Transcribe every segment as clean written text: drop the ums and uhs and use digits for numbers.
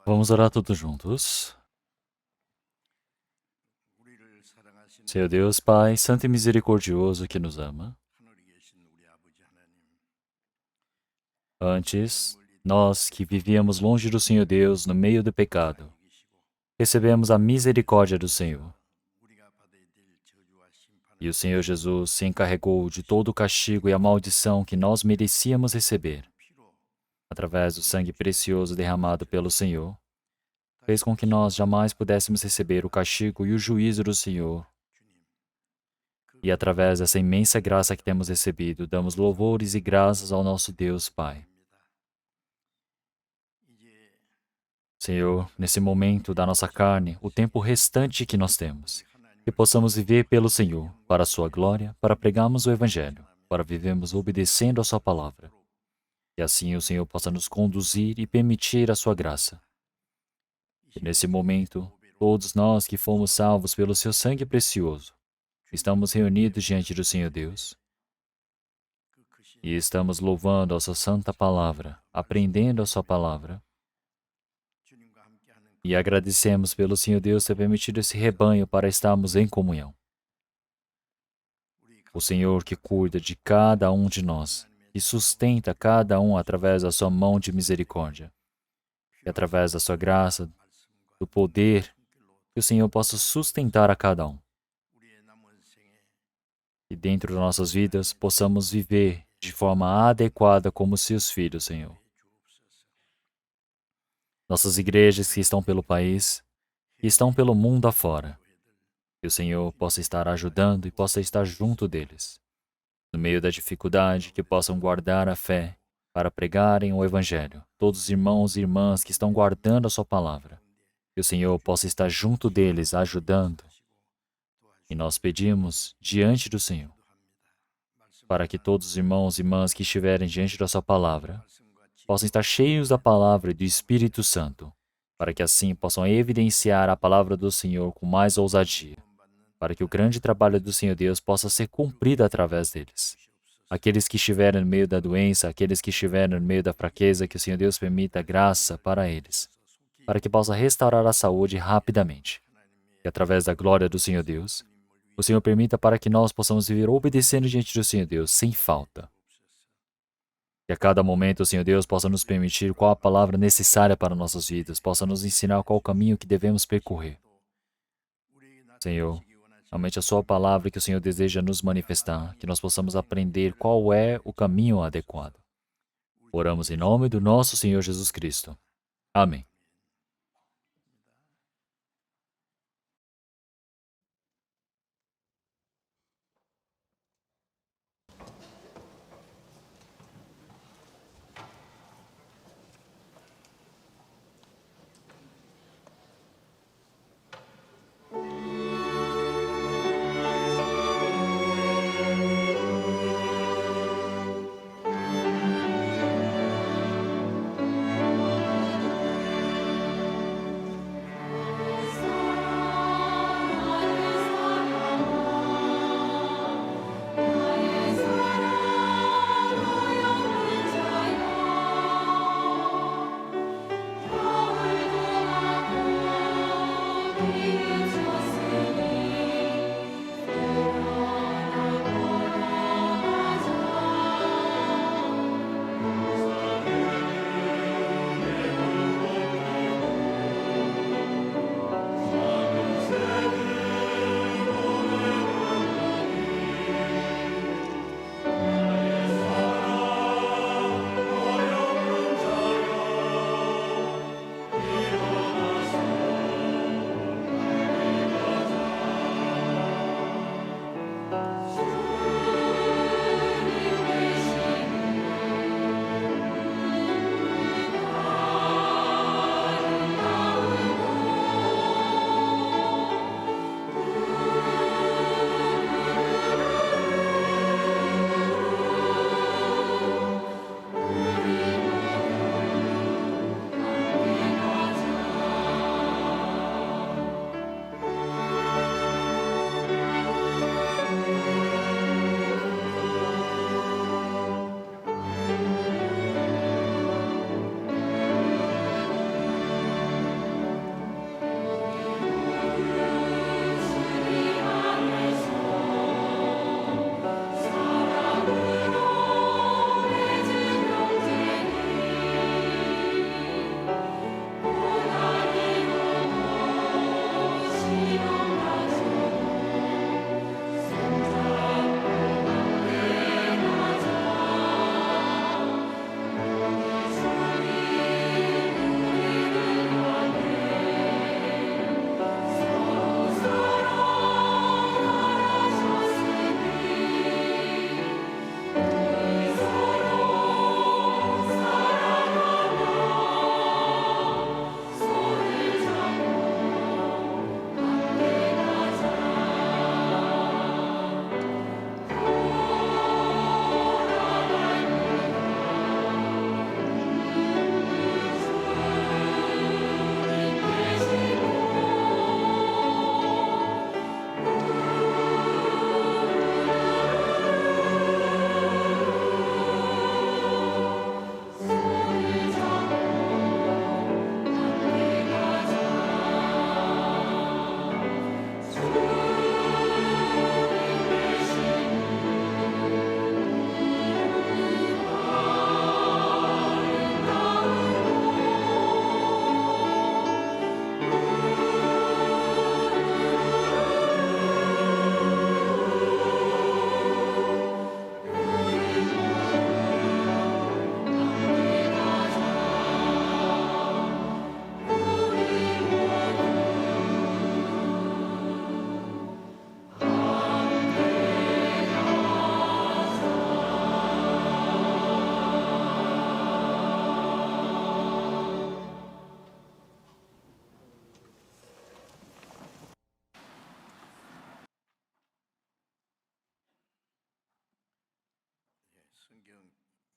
Vamos orar todos juntos. Senhor Deus, Pai, Santo e Misericordioso que nos ama. Antes, nós que vivíamos longe do Senhor Deus no meio do pecado, recebemos a misericórdia do Senhor. E o Senhor Jesus se encarregou de todo o castigo e a maldição que nós merecíamos receber. Através do sangue precioso derramado pelo Senhor, fez com que nós jamais pudéssemos receber o castigo e o juízo do Senhor. E através dessa imensa graça que temos recebido, damos louvores e graças ao nosso Deus Pai. Senhor, nesse momento da nossa carne, o tempo restante que nós temos, que possamos viver pelo Senhor, para a sua glória, para pregarmos o Evangelho, para vivermos obedecendo a sua palavra. E assim o Senhor possa nos conduzir e permitir a sua graça. E nesse momento, todos nós que fomos salvos pelo seu sangue precioso, estamos reunidos diante do Senhor Deus e estamos louvando a sua santa palavra, aprendendo a sua palavra. E agradecemos pelo Senhor Deus ter permitido esse rebanho para estarmos em comunhão. O Senhor que cuida de cada um de nós e sustenta cada um através da sua mão de misericórdia. E através da sua graça, do poder, que o Senhor possa sustentar a cada um. E dentro das nossas vidas, possamos viver de forma adequada como seus filhos, Senhor. Nossas igrejas que estão pelo país, que estão pelo mundo afora. Que o Senhor possa estar ajudando e possa estar junto deles. No meio da dificuldade, que possam guardar a fé para pregarem o Evangelho. Todos os irmãos e irmãs que estão guardando a sua palavra. Que o Senhor possa estar junto deles, ajudando. E nós pedimos diante do Senhor, para que todos os irmãos e irmãs que estiverem diante da sua palavra possam estar cheios da palavra e do Espírito Santo, para que assim possam evidenciar a palavra do Senhor com mais ousadia, para que o grande trabalho do Senhor Deus possa ser cumprido através deles. Aqueles que estiverem no meio da doença, aqueles que estiverem no meio da fraqueza, que o Senhor Deus permita graça para eles, para que possa restaurar a saúde rapidamente. E através da glória do Senhor Deus, o Senhor permita para que nós possamos viver obedecendo diante do Senhor Deus, sem falta. Que a cada momento o Senhor Deus possa nos permitir qual a palavra necessária para nossas vidas, possa nos ensinar qual o caminho que devemos percorrer. Senhor, realmente a sua palavra que o Senhor deseja nos manifestar, que nós possamos aprender qual é o caminho adequado. Oramos em nome do nosso Senhor Jesus Cristo. Amém.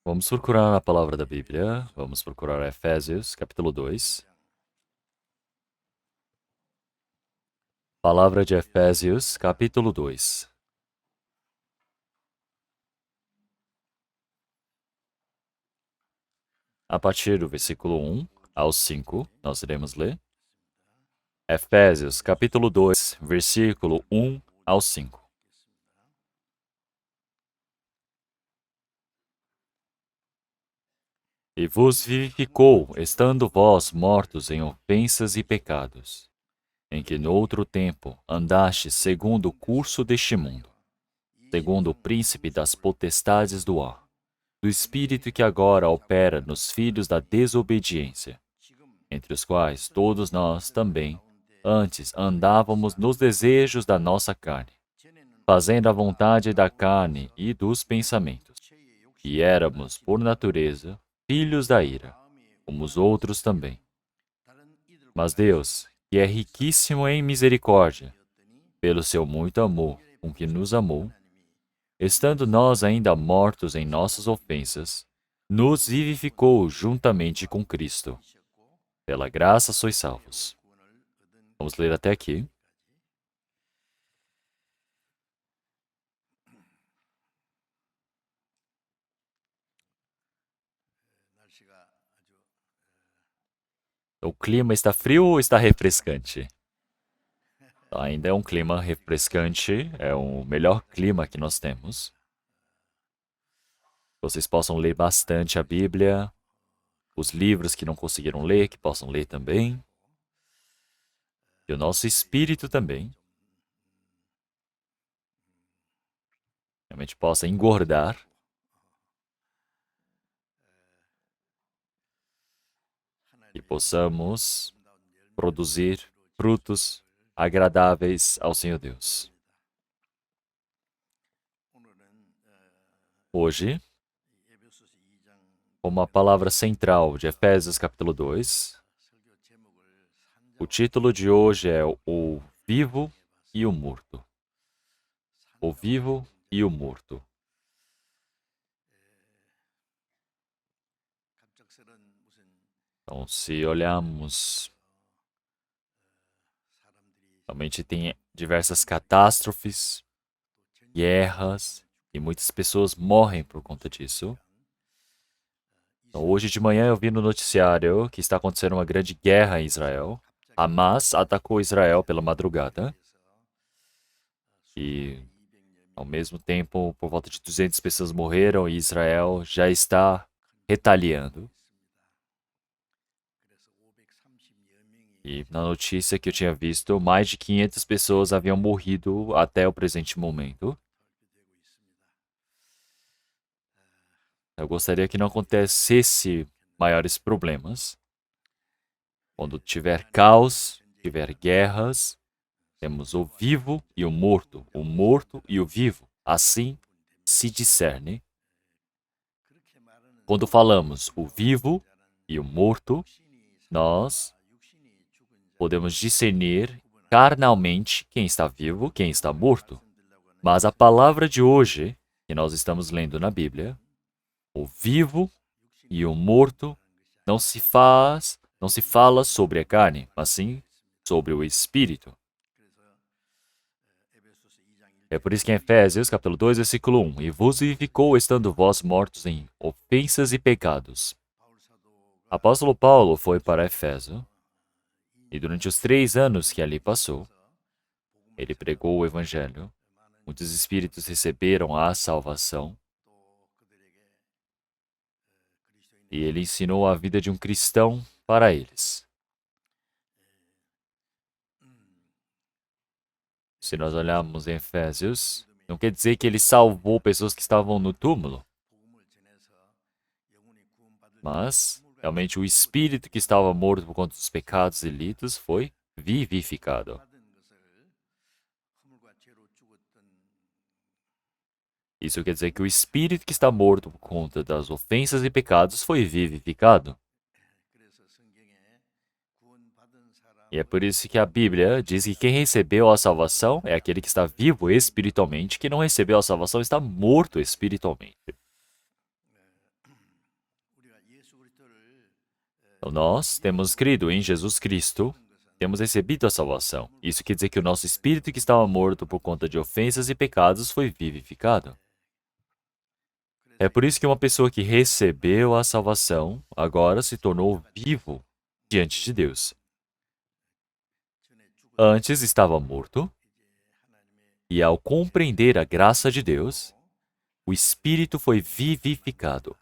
Vamos procurar a palavra da Bíblia. Vamos procurar Efésios, capítulo 2. Palavra de Efésios, capítulo 2. A partir do versículo 1 ao 5, nós iremos ler. Efésios, capítulo 2, versículo 1 ao 5. E vos vivificou, estando vós mortos em ofensas e pecados, em que noutro tempo andastes segundo o curso deste mundo, segundo o príncipe das potestades do ar, do espírito que agora opera nos filhos da desobediência, entre os quais todos nós também antes andávamos nos desejos da nossa carne, fazendo a vontade da carne e dos pensamentos, e éramos, por natureza, filhos da ira, como os outros também. Mas Deus, que é riquíssimo em misericórdia, pelo seu muito amor com que nos amou, estando nós ainda mortos em nossas ofensas, nos vivificou juntamente com Cristo. Pela graça sois salvos. Vamos ler até aqui. O clima está frio ou está refrescante? Ainda é um clima refrescante, é o melhor clima que nós temos. Vocês possam ler bastante a Bíblia, os livros que não conseguiram ler, que possam ler também. E o nosso espírito também realmente possa engordar. E possamos produzir frutos agradáveis ao Senhor Deus. Hoje, como a palavra central de Efésios capítulo 2, o título de hoje é O Vivo e o Morto. O Vivo e o Morto. Então, se olharmos, realmente tem diversas catástrofes, guerras, e muitas pessoas morrem por conta disso. Então, hoje de manhã eu vi no noticiário que está acontecendo uma grande guerra em Israel. Hamas atacou Israel pela madrugada. E, ao mesmo tempo, por volta de 200 pessoas morreram e Israel já está retaliando. E na notícia que eu tinha visto, mais de 500 pessoas haviam morrido até o presente momento. Eu gostaria que não acontecesse maiores problemas. Quando tiver caos, tiver guerras, temos o vivo e o morto e o vivo. Assim se discerne. Quando falamos o vivo e o morto, nós podemos discernir carnalmente quem está vivo, quem está morto. Mas a palavra de hoje, que nós estamos lendo na Bíblia, o vivo e o morto não se fala sobre a carne, mas sim sobre o espírito. É por isso que em Efésios, capítulo 2, versículo 1, e vos vivificou estando vós mortos em ofensas e pecados. Apóstolo Paulo foi para Efésio, e durante os 3 anos que ali passou, ele pregou o evangelho, muitos espíritos receberam a salvação, e ele ensinou a vida de um cristão para eles. Se nós olharmos em Efésios, não quer dizer que ele salvou pessoas que estavam no túmulo, mas realmente o espírito que estava morto por conta dos pecados e delitos foi vivificado. Isso quer dizer que o espírito que está morto por conta das ofensas e pecados foi vivificado. E é por isso que a Bíblia diz que quem recebeu a salvação é aquele que está vivo espiritualmente, quem não recebeu a salvação está morto espiritualmente. Então, nós temos crido em Jesus Cristo, temos recebido a salvação. Isso quer dizer que o nosso espírito que estava morto por conta de ofensas e pecados foi vivificado. É por isso que uma pessoa que recebeu a salvação agora se tornou vivo diante de Deus. Antes estava morto, e ao compreender a graça de Deus, o espírito foi vivificado.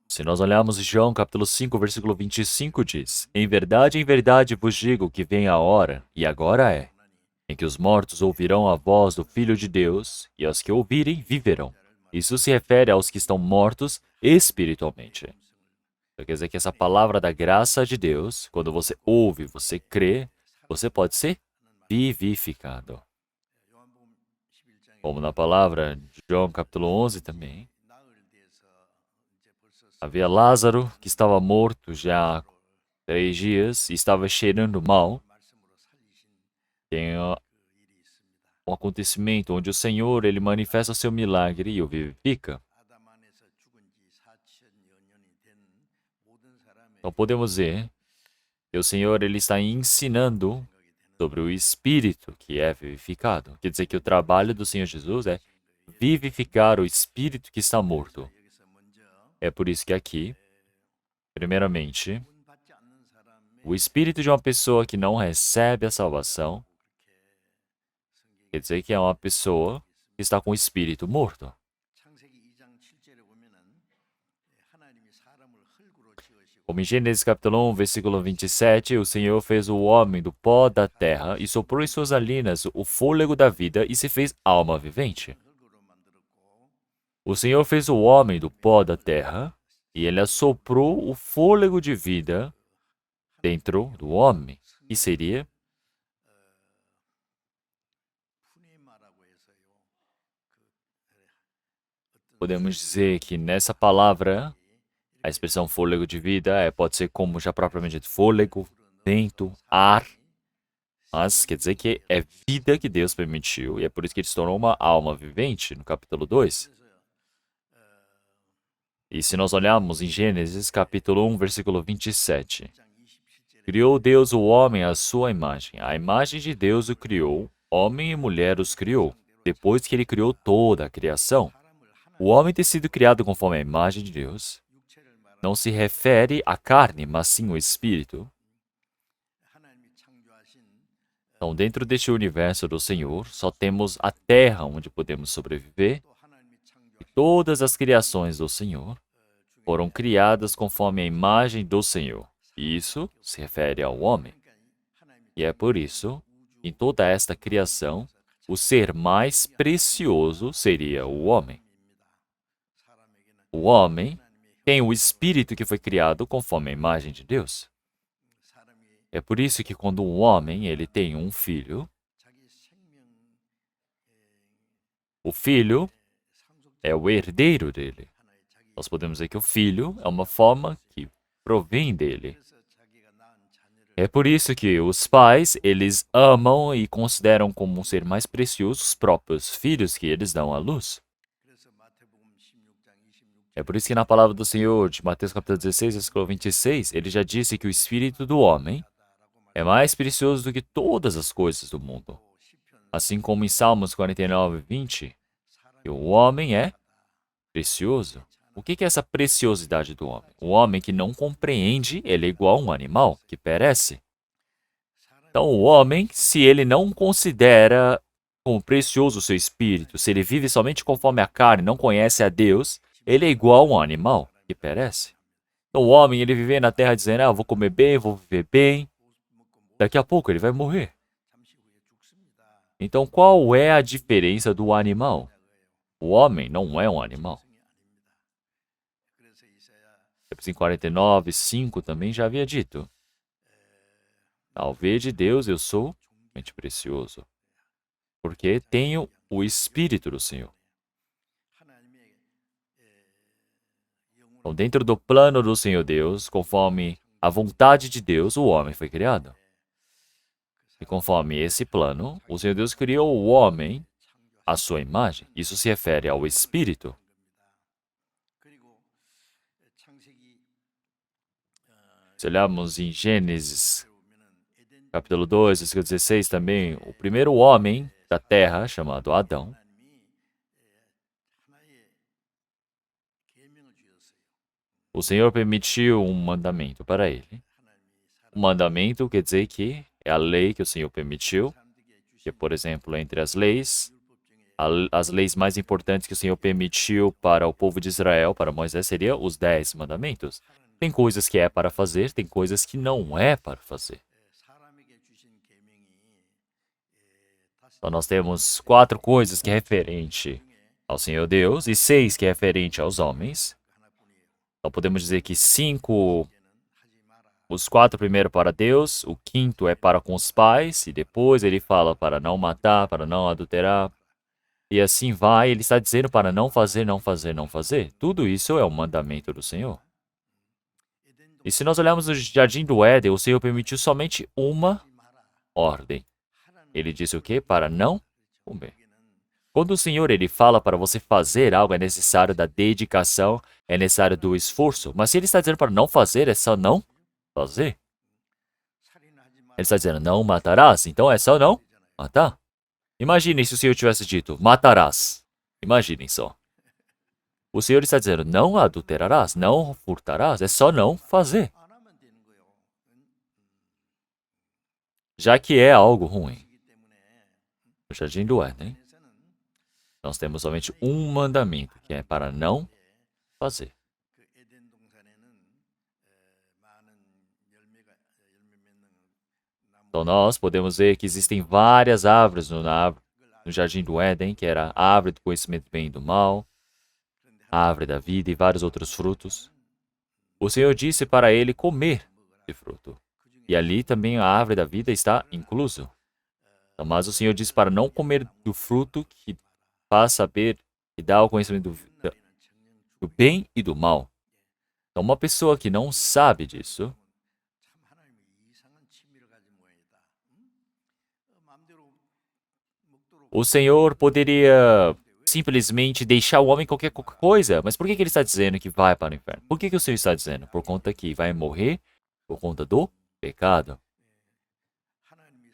Se nós olharmos João capítulo 5, versículo 25 diz: em verdade vos digo que vem a hora, e agora é, em que os mortos ouvirão a voz do Filho de Deus, e os que ouvirem viverão. Isso se refere aos que estão mortos espiritualmente. Então, quer dizer que essa palavra da graça de Deus, quando você ouve, você crê, você pode ser vivificado. Como na palavra de João capítulo 11 também. Havia Lázaro, que estava morto já há 3 dias e estava cheirando mal. Tem um acontecimento onde o Senhor ele manifesta o seu milagre e o vivifica. Então podemos ver que o Senhor ele está ensinando sobre o Espírito que é vivificado. Quer dizer que o trabalho do Senhor Jesus é vivificar o Espírito que está morto. É por isso que aqui, primeiramente, o Espírito de uma pessoa que não recebe a salvação quer dizer que é uma pessoa que está com o Espírito morto. Como em Gênesis capítulo 1, versículo 27, o Senhor fez o homem do pó da terra e soprou em suas narinas o fôlego da vida e se fez alma vivente. O Senhor fez o homem do pó da terra e ele assoprou o fôlego de vida dentro do homem, que seria podemos dizer que nessa palavra a expressão fôlego de vida pode ser como já propriamente dito, fôlego, vento, ar. Mas quer dizer que é vida que Deus permitiu, e é por isso que ele se tornou uma alma vivente, no capítulo 2. E se nós olharmos em Gênesis, capítulo 1, versículo 27, criou Deus o homem à sua imagem. A imagem de Deus o criou, homem e mulher os criou, depois que ele criou toda a criação. O homem ter sido criado conforme a imagem de Deus não se refere à carne, mas sim ao espírito. Então, dentro deste universo do Senhor, só temos a terra onde podemos sobreviver, e todas as criações do Senhor foram criadas conforme a imagem do Senhor. E isso se refere ao homem. E é por isso, em toda esta criação, o ser mais precioso seria o homem. O homem tem o espírito que foi criado conforme a imagem de Deus. É por isso que quando um homem ele tem um filho, o filho é o herdeiro dele. Nós podemos dizer que o filho é uma forma que provém dele. É por isso que os pais, eles amam e consideram como um ser mais precioso os próprios filhos que eles dão à luz. É por isso que na palavra do Senhor, de Mateus capítulo 16, versículo 26, ele já disse que o espírito do homem é mais precioso do que todas as coisas do mundo. Assim como em Salmos 49, 20, que o homem é precioso. O que é essa preciosidade do homem? O homem que não compreende, ele é igual a um animal que perece. Então, o homem, se ele não considera como precioso o seu espírito, se ele vive somente conforme a carne, não conhece a Deus, ele é igual a um animal que perece. Então, o homem, ele vive na terra dizendo, vou comer bem, vou viver bem. Daqui a pouco ele vai morrer. Então, qual é a diferença do animal? O homem não é um animal. Em 49, 5 também já havia dito. Ao ver de Deus eu sou muito precioso, porque tenho o Espírito do Senhor. Então, dentro do plano do Senhor Deus, conforme a vontade de Deus, o homem foi criado. E conforme esse plano, o Senhor Deus criou o homem à sua imagem. Isso se refere ao Espírito. Se olharmos em Gênesis, capítulo 2, versículo 16 também, o primeiro homem da terra, chamado Adão, o Senhor permitiu um mandamento para ele. O mandamento quer dizer que é a lei que o Senhor permitiu, que, por exemplo, entre as leis, as leis mais importantes que o Senhor permitiu para o povo de Israel, para Moisés, seriam os 10 mandamentos. Tem coisas que é para fazer, tem coisas que não é para fazer. Então, nós temos 4 coisas que é referente ao Senhor Deus e 6 que é referente aos homens. Então, podemos dizer que 5, os 4 primeiros para Deus, o 5º é para com os pais, e depois ele fala para não matar, para não adulterar, e assim vai. Ele está dizendo para não fazer, não fazer, não fazer. Tudo isso é o mandamento do Senhor. E se nós olharmos no Jardim do Éden, o Senhor permitiu somente uma ordem. Ele disse o quê? Para não comer. Quando o Senhor ele fala para você fazer algo, é necessário da dedicação, é necessário do esforço. Mas se ele está dizendo para não fazer, é só não fazer. Ele está dizendo, não matarás, então é só não matar. Imaginem se o Senhor tivesse dito, matarás. Imaginem só. O Senhor está dizendo, não adulterarás, não furtarás, é só não fazer. Já que é algo ruim. No Jardim do Éden, nós temos somente um mandamento, que é para não fazer. Então nós podemos ver que existem várias árvores no Jardim do Éden, que era a árvore do conhecimento do bem e do mal, a árvore da vida e vários outros frutos. O Senhor disse para ele comer de fruto. E ali também a árvore da vida está incluso. Então, mas o Senhor disse para não comer do fruto que faz saber e dá o conhecimento do bem e do mal. Então, uma pessoa que não sabe disso, o Senhor poderia simplesmente deixar o homem qualquer coisa. Mas por que ele está dizendo que vai para o inferno? Por que o Senhor está dizendo? Por conta que vai morrer por conta do pecado.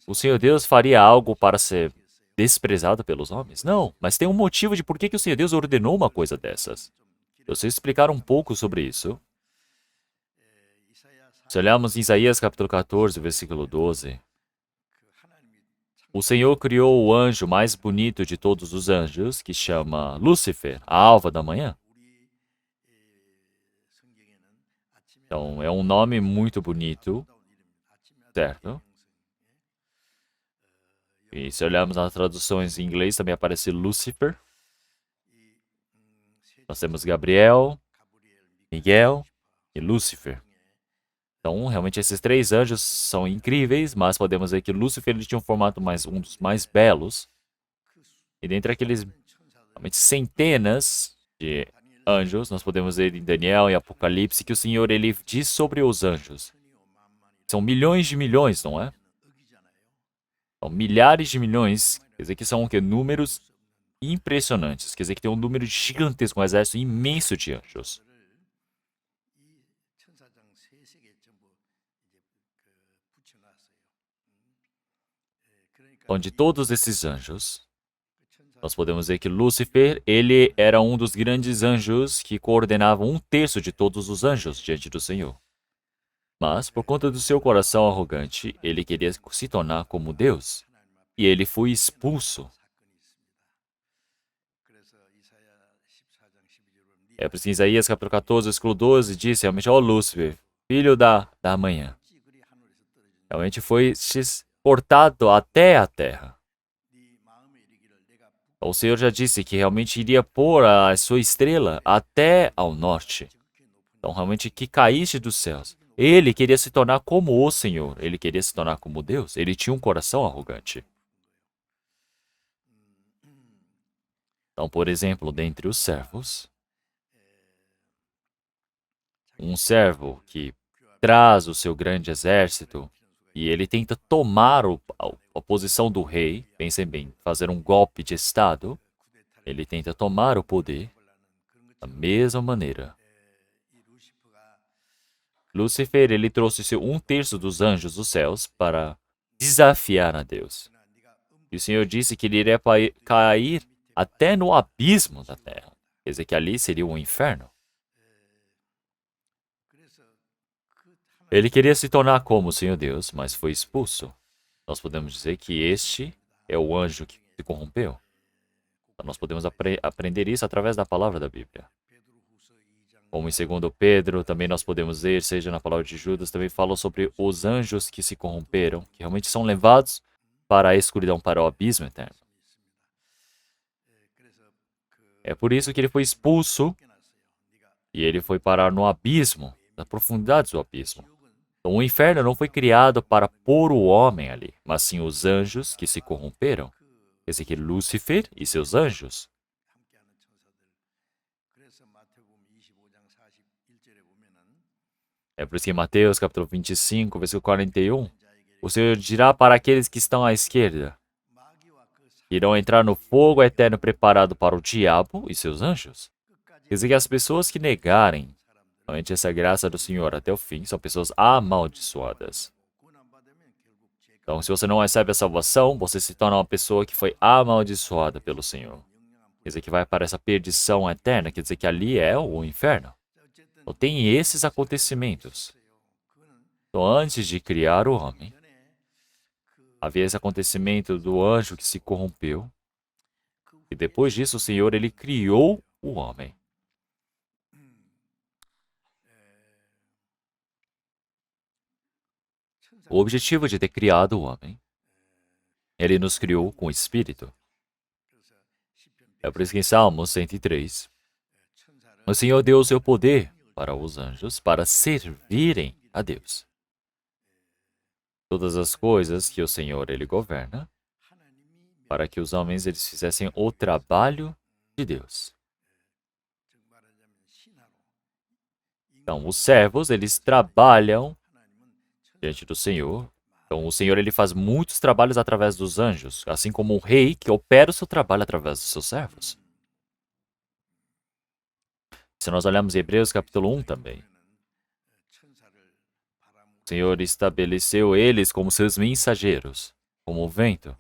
O Senhor Deus faria algo para ser desprezado pelos homens? Não, mas tem um motivo de por que o Senhor Deus ordenou uma coisa dessas. Eu sei explicar um pouco sobre isso. Se olharmos em Isaías capítulo 14, versículo 12, o Senhor criou o anjo mais bonito de todos os anjos, que chama Lúcifer, a alva da manhã. Então, é um nome muito bonito, certo? E se olharmos nas traduções em inglês, também aparece Lucifer. Nós temos Gabriel, Miguel e Lúcifer. Então, realmente, esses 3 anjos são incríveis, mas podemos ver que Lúcifer ele tinha um formato um dos mais belos. E dentre aqueles realmente, centenas de anjos, nós podemos ver em Daniel e Apocalipse que o Senhor ele diz sobre os anjos. São milhões de milhões, não é? São milhares de milhões, quer dizer que são números impressionantes, quer dizer que tem um número gigantesco, um exército imenso de anjos. Então, de todos esses anjos, nós podemos ver que Lúcifer, ele era um dos grandes anjos que coordenava 1/3 de todos os anjos diante do Senhor. Mas, por conta do seu coração arrogante, ele queria se tornar como Deus. E ele foi expulso. É por isso que Isaías capítulo 14, versículo 12, diz realmente, ó Lúcifer, filho da manhã. Realmente foi exportado até a terra. O Senhor já disse que realmente iria pôr a sua estrela até ao norte. Então, realmente, que caísse dos céus. Ele queria se tornar como o Senhor. Ele queria se tornar como Deus. Ele tinha um coração arrogante. Então, por exemplo, dentre os servos, um servo que traz o seu grande exército e ele tenta tomar a posição do rei, pensem bem, fazer um golpe de Estado, ele tenta tomar o poder da mesma maneira. Lúcifer, ele trouxe seu 1/3 dos anjos dos céus para desafiar a Deus. E o Senhor disse que ele iria cair até no abismo da terra. Quer dizer que ali seria o inferno. Ele queria se tornar como o Senhor Deus, mas foi expulso. Nós podemos dizer que este é o anjo que se corrompeu. Então, nós podemos aprender isso através da palavra da Bíblia. Como em 2 Pedro, também nós podemos ver, seja na palavra de Judas, também falou sobre os anjos que se corromperam, que realmente são levados para a escuridão, para o abismo eterno. É por isso que ele foi expulso e ele foi parar no abismo, nas profundidades do abismo. Então, o inferno não foi criado para pôr o homem ali, mas sim os anjos que se corromperam. Quer dizer que Lúcifer e seus anjos. É por isso que em Mateus capítulo 25, versículo 41, o Senhor dirá para aqueles que estão à esquerda, que irão entrar no fogo eterno preparado para o diabo e seus anjos. Quer dizer que as pessoas que negarem realmente essa graça do Senhor até o fim são pessoas amaldiçoadas. Então, se você não recebe a salvação, você se torna uma pessoa que foi amaldiçoada pelo Senhor. Quer dizer que vai para essa perdição eterna, quer dizer que ali é o inferno. Então, tem esses acontecimentos. Então, antes de criar o homem, havia esse acontecimento do anjo que se corrompeu. E depois disso, o Senhor, ele criou o homem. O objetivo de ter criado o homem, ele nos criou com o Espírito. É por isso que em Salmos 103, o Senhor deu o seu poder para os anjos para servirem a Deus. Todas as coisas que o Senhor, ele governa, para que os homens eles fizessem o trabalho de Deus. Então, os servos, eles trabalham diante do Senhor. Então, o Senhor, ele faz muitos trabalhos através dos anjos, assim como o rei que opera o seu trabalho através dos seus servos. Se nós olharmos Hebreus capítulo 1 também, o Senhor estabeleceu eles como seus mensageiros, como o vento.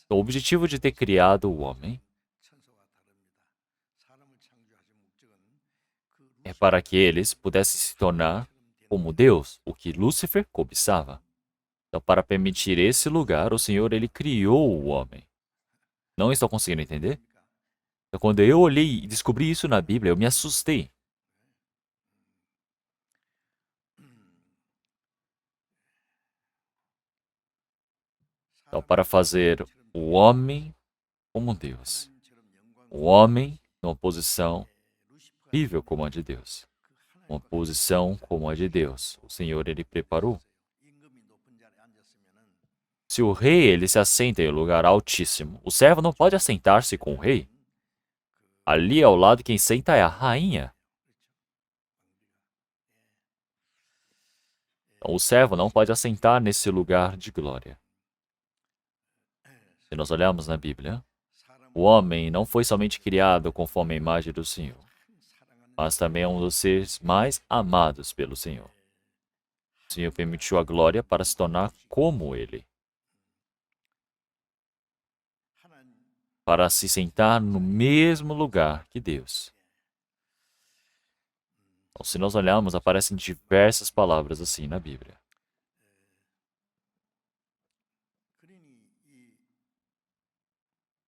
Então, o objetivo de ter criado o homem é para que eles pudessem se tornar como Deus, o que Lúcifer cobiçava. Então, para permitir esse lugar, o Senhor, ele criou o homem. Não estou conseguindo entender? Então, quando eu olhei e descobri isso na Bíblia, eu me assustei. Então, para fazer o homem como Deus. O homem numa posição horrível como a de Deus. Uma posição como a de Deus. O Senhor, ele preparou. Se o rei, ele se assenta em um lugar altíssimo, o servo não pode assentar-se com o rei. Ali ao lado quem senta é a rainha. Então, o servo não pode assentar nesse lugar de glória. Se nós olharmos na Bíblia, o homem não foi somente criado conforme a imagem do Senhor, mas também é um dos seres mais amados pelo Senhor. O Senhor permitiu a glória para se tornar como Ele, para se sentar no mesmo lugar que Deus. Então, se nós olharmos, aparecem diversas palavras assim na Bíblia.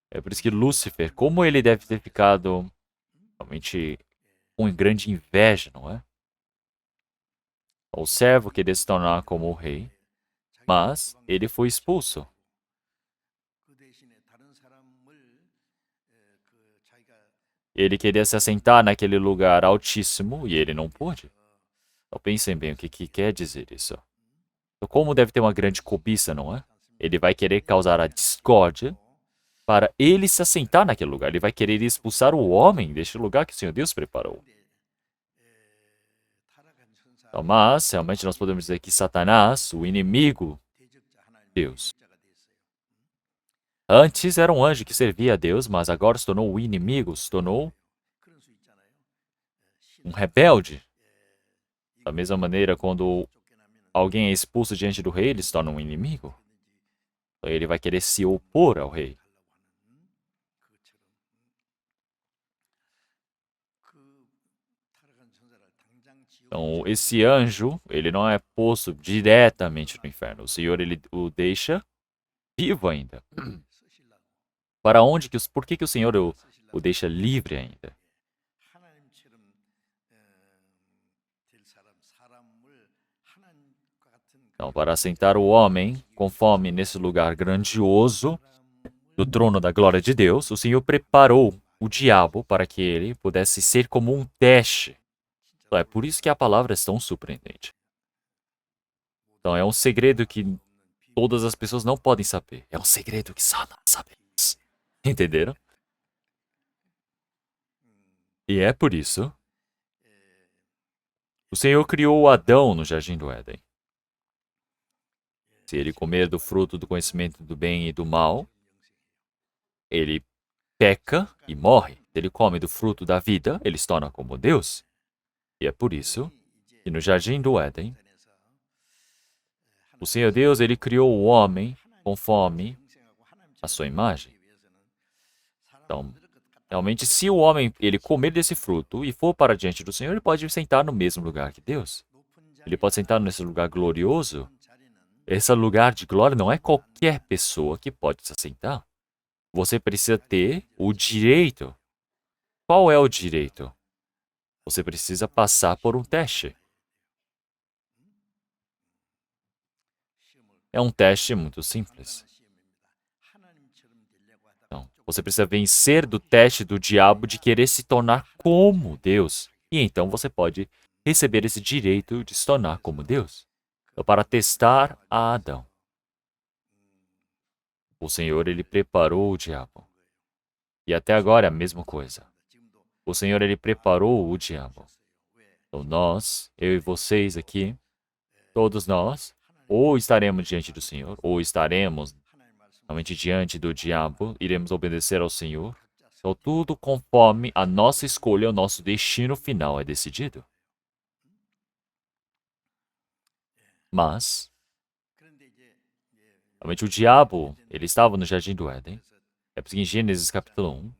É por isso que Lúcifer, como ele deve ter ficado realmente com grande inveja, não é? O servo queria se tornar como o rei, mas ele foi expulso. Ele queria se assentar naquele lugar altíssimo e ele não pôde. Então pensem bem o que quer dizer isso. Então, como deve ter uma grande cobiça, não é? Ele vai querer causar a discórdia para ele se assentar naquele lugar. Ele vai querer expulsar o homem deste lugar que o Senhor Deus preparou. Então, mas, realmente, nós podemos dizer que Satanás, o inimigo de Deus, antes era um anjo que servia a Deus, mas agora se tornou o inimigo, se tornou um rebelde. Da mesma maneira, quando alguém é expulso diante do rei, ele se torna um inimigo. Então, ele vai querer se opor ao rei. Então, esse anjo, ele não é posto diretamente no inferno. O Senhor, ele o deixa vivo ainda. Para onde que por que que o Senhor o deixa livre ainda? Então, para assentar o homem conforme nesse lugar grandioso do trono da glória de Deus, o Senhor preparou o diabo para que ele pudesse ser como um teste. Então, é por isso que a palavra é tão surpreendente. Então, é um segredo que todas as pessoas não podem saber. É um segredo que só nós sabemos. Entenderam? E é por isso o Senhor criou Adão no jardim do Éden. Se ele comer do fruto do conhecimento do bem e do mal, ele peca e morre. Se ele come do fruto da vida, ele se torna como Deus. E é por isso que no jardim do Éden, o Senhor Deus, ele criou o homem conforme a sua imagem. Então, realmente, se o homem ele comer desse fruto e for para diante do Senhor, ele pode sentar no mesmo lugar que Deus. Ele pode sentar nesse lugar glorioso. Esse lugar de glória não é qualquer pessoa que pode se assentar. Você precisa ter o direito. Qual é o direito? Você precisa passar por um teste. É um teste muito simples. Então, você precisa vencer do teste do diabo de querer se tornar como Deus. E então você pode receber esse direito de se tornar como Deus. Então, para testar a Adão, o Senhor ele preparou o diabo. E até agora é a mesma coisa. O Senhor ele preparou o diabo. Então nós, eu e vocês aqui, todos nós, ou estaremos diante do Senhor, ou estaremos realmente diante do diabo, iremos obedecer ao Senhor. Então tudo conforme a nossa escolha, o nosso destino final é decidido. Mas, realmente o diabo, ele estava no jardim do Éden. É porque em Gênesis capítulo 1,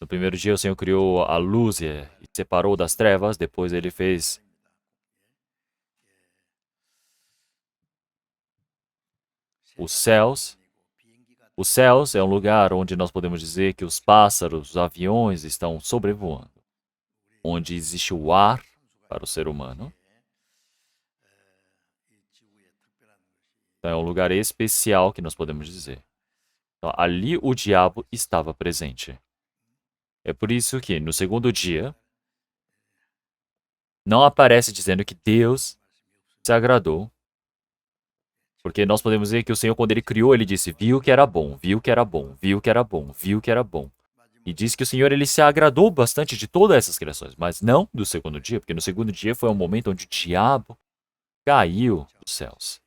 no primeiro dia o Senhor criou a luz e separou das trevas, depois ele fez os céus. Os céus é um lugar onde nós podemos dizer que os pássaros, os aviões estão sobrevoando, onde existe o ar para o ser humano. Então é um lugar especial que nós podemos dizer. Então, ali o diabo estava presente. É por isso que no segundo dia não aparece dizendo que Deus se agradou. Porque nós podemos dizer que o Senhor, quando ele criou, ele disse: viu que era bom, viu que era bom, viu que era bom, viu que era bom. E diz que o Senhor ele se agradou bastante de todas essas criações, mas não do segundo dia, porque no segundo dia foi um momento onde o diabo caiu dos céus.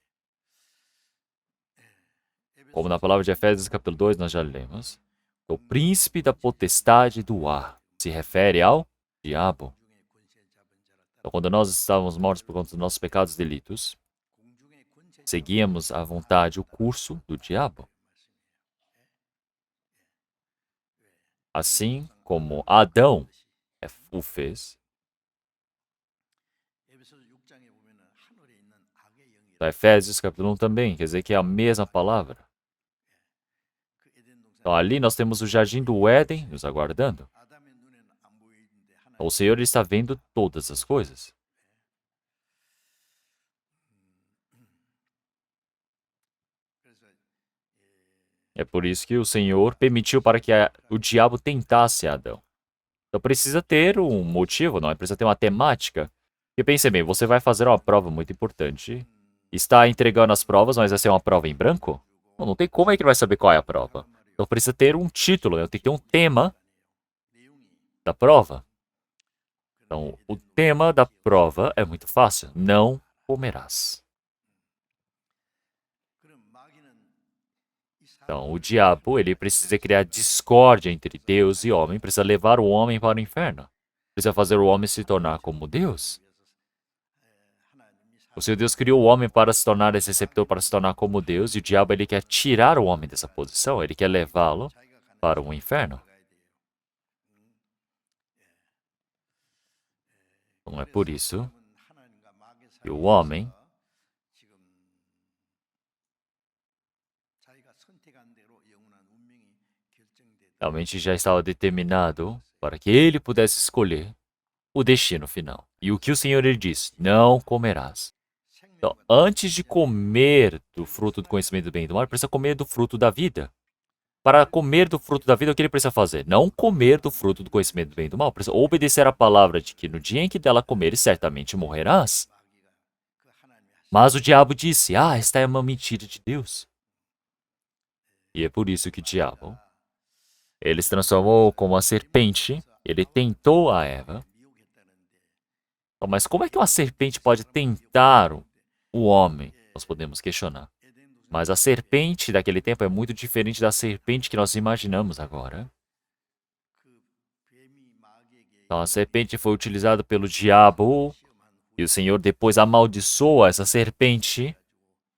Como na palavra de Efésios capítulo 2 nós já lemos, o príncipe da potestade do ar se refere ao diabo. Então, quando nós estávamos mortos por conta dos nossos pecados e delitos, seguíamos à vontade o curso do diabo. Assim como Adão o fez. Da Efésios capítulo 1 também, quer dizer que é a mesma palavra. Então ali nós temos o jardim do Éden nos aguardando. O Senhor está vendo todas as coisas. É por isso que o Senhor permitiu para que o diabo tentasse Adão. Então precisa ter um motivo, não é? Precisa ter uma temática. E pense bem, você vai fazer uma prova muito importante. Está entregando as provas, mas vai ser uma prova em branco? Não tem como é que ele vai saber qual é a prova. Então precisa ter um título, né? Tem que ter um tema da prova. Então, o tema da prova é muito fácil. Não comerás. Então, o diabo, ele precisa criar discórdia entre Deus e homem, precisa levar o homem para o inferno. Precisa fazer o homem se tornar como Deus. O Senhor Deus criou o homem para se tornar esse receptor, para se tornar como Deus, e o diabo ele quer tirar o homem dessa posição, ele quer levá-lo para o inferno. Então é por isso que o homem realmente já estava determinado para que ele pudesse escolher o destino final. E o que o Senhor ele diz? Não comerás. Então, antes de comer do fruto do conhecimento do bem e do mal, ele precisa comer do fruto da vida. Para comer do fruto da vida, o que ele precisa fazer? Não comer do fruto do conhecimento do bem e do mal. Precisa obedecer a palavra de que no dia em que dela comeres, certamente morrerás. Mas o diabo disse, esta é uma mentira de Deus. E é por isso que o diabo, ele se transformou como a serpente, ele tentou a Eva. Mas como é que uma serpente pode tentar o homem? Nós podemos questionar. Mas a serpente daquele tempo é muito diferente da serpente que nós imaginamos agora. Então a serpente foi utilizada pelo diabo e o Senhor depois amaldiçoa essa serpente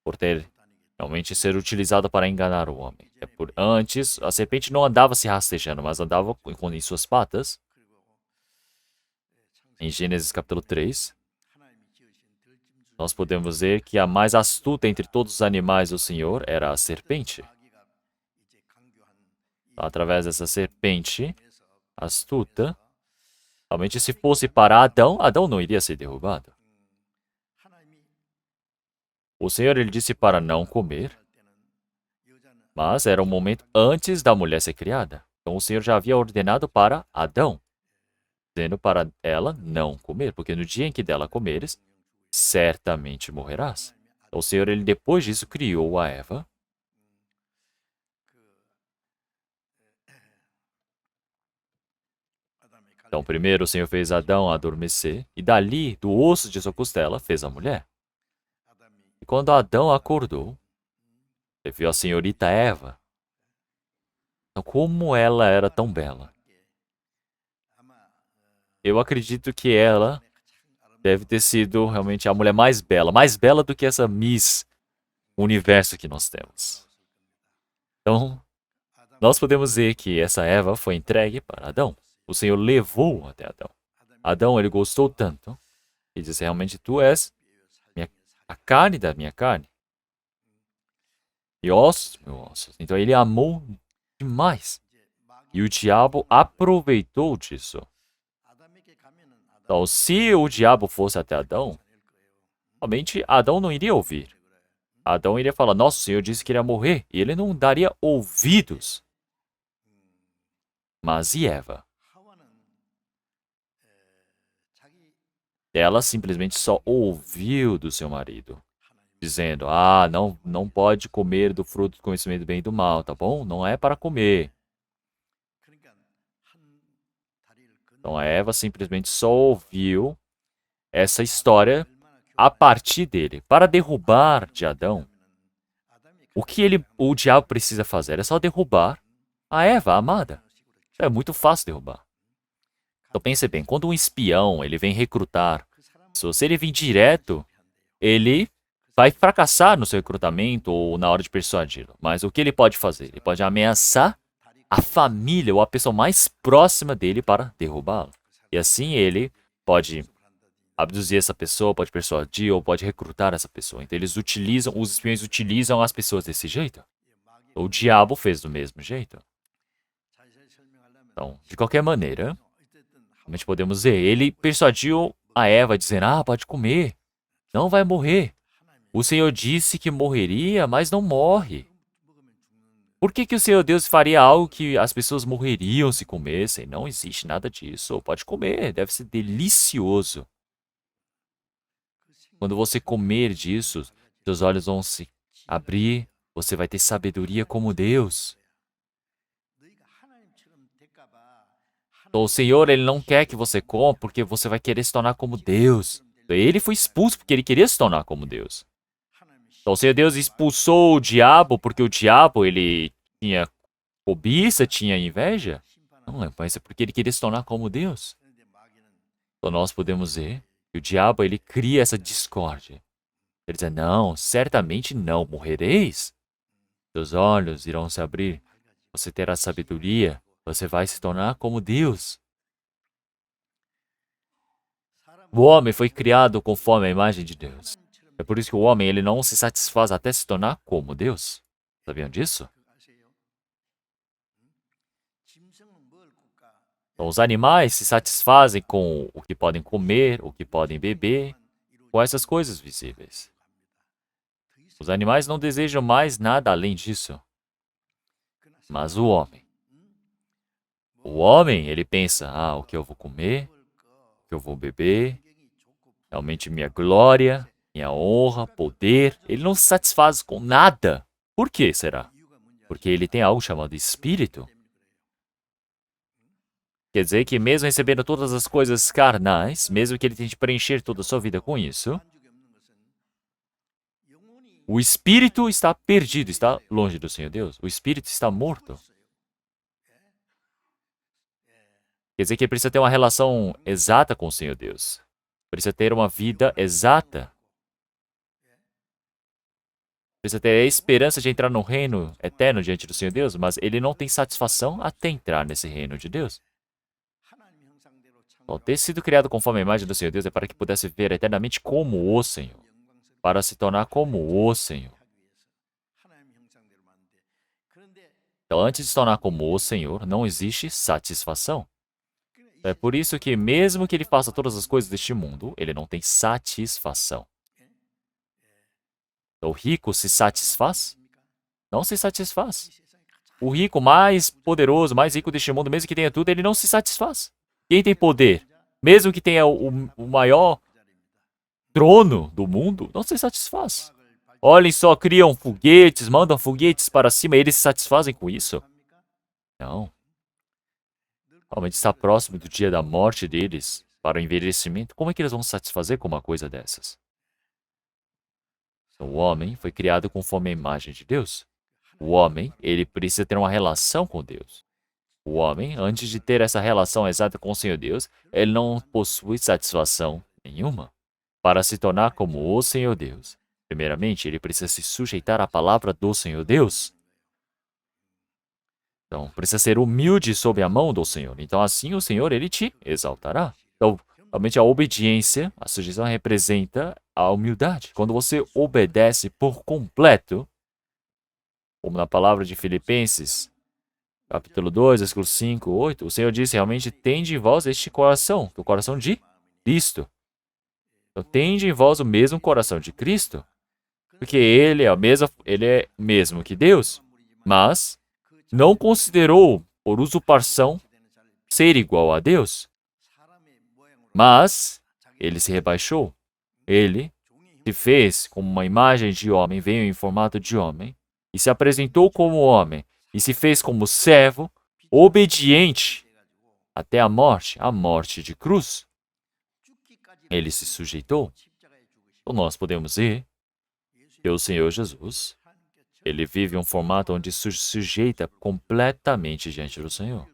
por ter realmente ser utilizada para enganar o homem. Antes, a serpente não andava se rastejando, mas andava em suas patas. Em Gênesis capítulo 3, nós podemos ver que a mais astuta entre todos os animais do Senhor era a serpente. Através dessa serpente astuta, realmente se fosse para Adão, Adão não iria ser derrubado. O Senhor ele disse para não comer, mas era um momento antes da mulher ser criada. Então o Senhor já havia ordenado para Adão, dizendo para ela não comer, porque no dia em que dela comeres, certamente morrerás. Então, o Senhor, ele depois disso, criou a Eva. Então, primeiro o Senhor fez Adão adormecer, e dali, do osso de sua costela, fez a mulher. E quando Adão acordou, ele viu a senhorita Eva. Então, como ela era tão bela? Eu acredito que ela deve ter sido realmente a mulher mais bela do que essa Miss Universo que nós temos. Então, nós podemos ver que essa Eva foi entregue para Adão. O Senhor levou até Adão. Adão, ele gostou tanto, e disse, realmente, tu és a carne da minha carne. E ossos, meus ossos. Então, ele amou demais. E o diabo aproveitou disso. Então, se o diabo fosse até Adão, realmente Adão não iria ouvir. Adão iria falar, nossa, o Senhor disse que iria morrer. E ele não daria ouvidos. Mas e Eva? Ela simplesmente só ouviu do seu marido, dizendo, não pode comer do fruto do conhecimento do bem e do mal, tá bom? Não é para comer. Então a Eva simplesmente só ouviu essa história a partir dele. Para derrubar de Adão, o que o diabo precisa fazer é só derrubar a Eva, a amada. É muito fácil derrubar. Então pense bem, quando um espião ele vem recrutar, se ele vir direto, ele vai fracassar no seu recrutamento ou na hora de persuadi-lo. Mas o que ele pode fazer? Ele pode ameaçar a família ou a pessoa mais próxima dele para derrubá-lo. E assim ele pode abduzir essa pessoa, pode persuadir ou pode recrutar essa pessoa. Então os espiões utilizam as pessoas desse jeito. O diabo fez do mesmo jeito. Então, de qualquer maneira, realmente podemos ver, ele persuadiu a Eva dizendo, pode comer, não vai morrer. O Senhor disse que morreria, mas não morre. Por que o Senhor Deus faria algo que as pessoas morreriam se comessem? Não existe nada disso. Pode comer, deve ser delicioso. Quando você comer disso, seus olhos vão se abrir, você vai ter sabedoria como Deus. Então, o Senhor, ele não quer que você coma porque você vai querer se tornar como Deus. Ele foi expulso porque ele queria se tornar como Deus. Então, o Senhor Deus expulsou o diabo porque o diabo, ele tinha cobiça, tinha inveja? Não, mas é porque ele queria se tornar como Deus. Então, nós podemos ver que o diabo, ele cria essa discórdia. Ele diz, não, certamente não morrereis. Seus olhos irão se abrir, você terá sabedoria, você vai se tornar como Deus. O homem foi criado conforme a imagem de Deus. É por isso que o homem ele não se satisfaz até se tornar como Deus. Sabiam disso? Então, os animais se satisfazem com o que podem comer, o que podem beber, com essas coisas visíveis. Os animais não desejam mais nada além disso. Mas o homem, ele pensa, o que eu vou comer, o que eu vou beber, realmente minha glória, minha honra, poder. Ele não se satisfaz com nada. Por que será? Porque ele tem algo chamado espírito. Quer dizer que mesmo recebendo todas as coisas carnais, mesmo que ele tente preencher toda a sua vida com isso, o espírito está perdido, está longe do Senhor Deus. O espírito está morto. Quer dizer que ele precisa ter uma relação exata com o Senhor Deus. Precisa ter uma vida exata. Precisa ter a esperança de entrar no reino eterno diante do Senhor Deus, mas ele não tem satisfação até entrar nesse reino de Deus. Então, ter sido criado conforme a imagem do Senhor Deus é para que pudesse viver eternamente como o Senhor, para se tornar como o Senhor. Então, antes de se tornar como o Senhor, não existe satisfação. É por isso que, mesmo que ele faça todas as coisas deste mundo, ele não tem satisfação. O rico se satisfaz? Não se satisfaz. O rico mais poderoso, mais rico deste mundo, mesmo que tenha tudo, ele não se satisfaz. Quem tem poder, mesmo que tenha o maior trono do mundo, não se satisfaz. Olhem só, criam foguetes, mandam foguetes para cima, e eles se satisfazem com isso? Não. Realmente está próximo do dia da morte deles, para o envelhecimento. Como é que eles vão se satisfazer com uma coisa dessas? Então, o homem foi criado conforme a imagem de Deus. O homem, ele precisa ter uma relação com Deus. O homem, antes de ter essa relação exata com o Senhor Deus, ele não possui satisfação nenhuma. Para se tornar como o Senhor Deus, primeiramente, ele precisa se sujeitar à palavra do Senhor Deus. Então, precisa ser humilde sob a mão do Senhor. Então, assim, o Senhor, ele te exaltará. Então, realmente, a obediência, a sujeição representa a humildade. Quando você obedece por completo, como na palavra de Filipenses, capítulo 2, versículo 5, 8, o Senhor disse, realmente, tende em vós este coração, o coração de Cristo. Então, tende em vós o mesmo coração de Cristo, porque ele é o mesmo que Deus, mas não considerou por usurpação ser igual a Deus, mas ele se rebaixou. Ele se fez como uma imagem de homem, veio em formato de homem, e se apresentou como homem, e se fez como servo, obediente até a morte de cruz. Ele se sujeitou. Então nós podemos ver que o Senhor Jesus, ele vive um formato onde se sujeita completamente diante do Senhor.